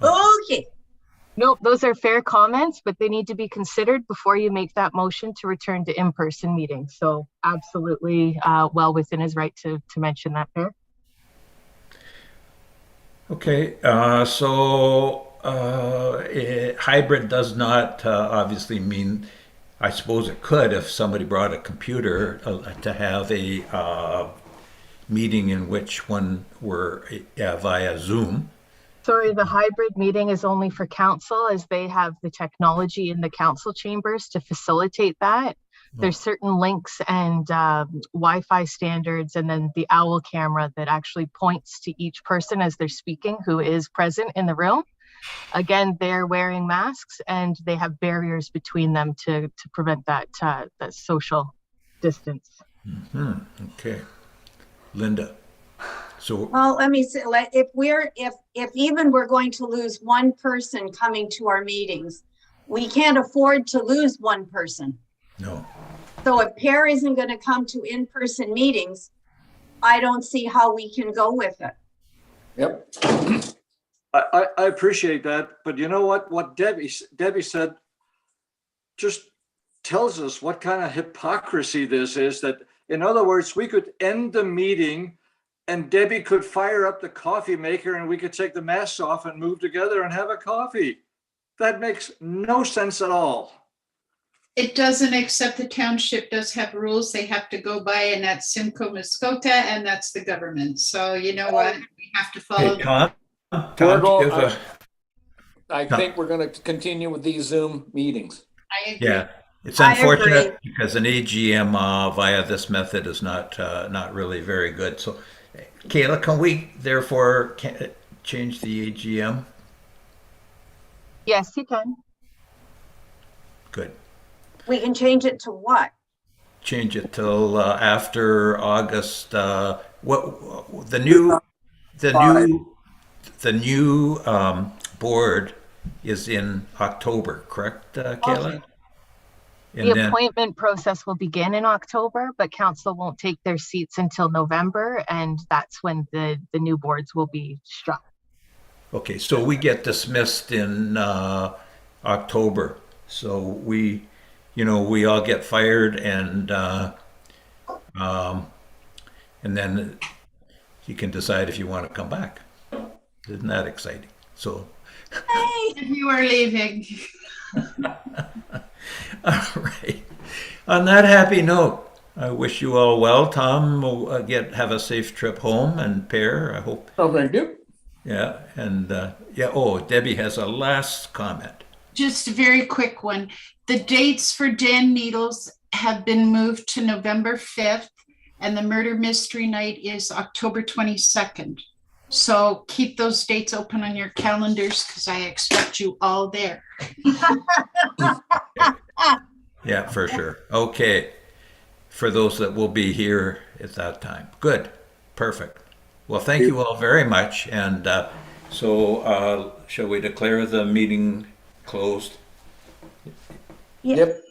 Okay. Nope, those are fair comments, but they need to be considered before you make that motion to return to in-person meetings. So absolutely well within his right to mention that there. Okay, hybrid does not obviously mean, I suppose it could if somebody brought a computer to have a meeting in which one were via Zoom. Sorry, the hybrid meeting is only for council, as they have the technology in the council chambers to facilitate that. There's certain links and Wi-Fi standards, and then the OWL camera that actually points to each person as they're speaking who is present in the room. Again, they're wearing masks and they have barriers between them to prevent that social distance. Hmm. Okay, Linda. So Well, let me say, if even we're going to lose one person coming to our meetings, we can't afford to lose one person. no. So if Pear isn't going to come to in-person meetings, I don't see how we can go with it. Yep. I appreciate that, but you know what? What Debbie said just tells us what kind of hypocrisy this is. That, in other words, we could end the meeting and Debbie could fire up the coffee maker and we could take the masks off and move together and have a coffee. That makes no sense at all. It doesn't, except the township does have rules they have to go by, and that's Simcoe Muskota, and that's the government. So you know what? We have to follow. Hey, Tom, We're do you going, have I think we're going to continue with these Zoom meetings. I agree. yeah, it's I unfortunate agree. because an AGM via this method is not really very good. So, Kayla, can we therefore change the AGM? Yes, you can. Good. We can change it to what? Change it till after August. What the new board is in October, correct, Kayla? Okay. And The then, appointment process will begin in October, but council won't take their seats until November, and that's when the new boards will be struck. okay, so we get dismissed in October. So we all get fired, and then you can decide if you want to come back. Isn't that exciting? So, If you are leaving. all right. On that happy note, I wish you all well. Tom will have a safe trip home, and Pear, I hope. Oh, thank you. Yeah, and yeah. Oh, Debbie has a last comment. Just a very quick one. The dates for Dan Needles have been moved to November 5th, and the murder mystery night is October 22nd. So keep those dates open on your calendars because I expect you all there. Yeah, for sure. Okay. For those that will be here at that time. Good. Perfect. Well, thank you all very much. And shall we declare the meeting closed? Yep.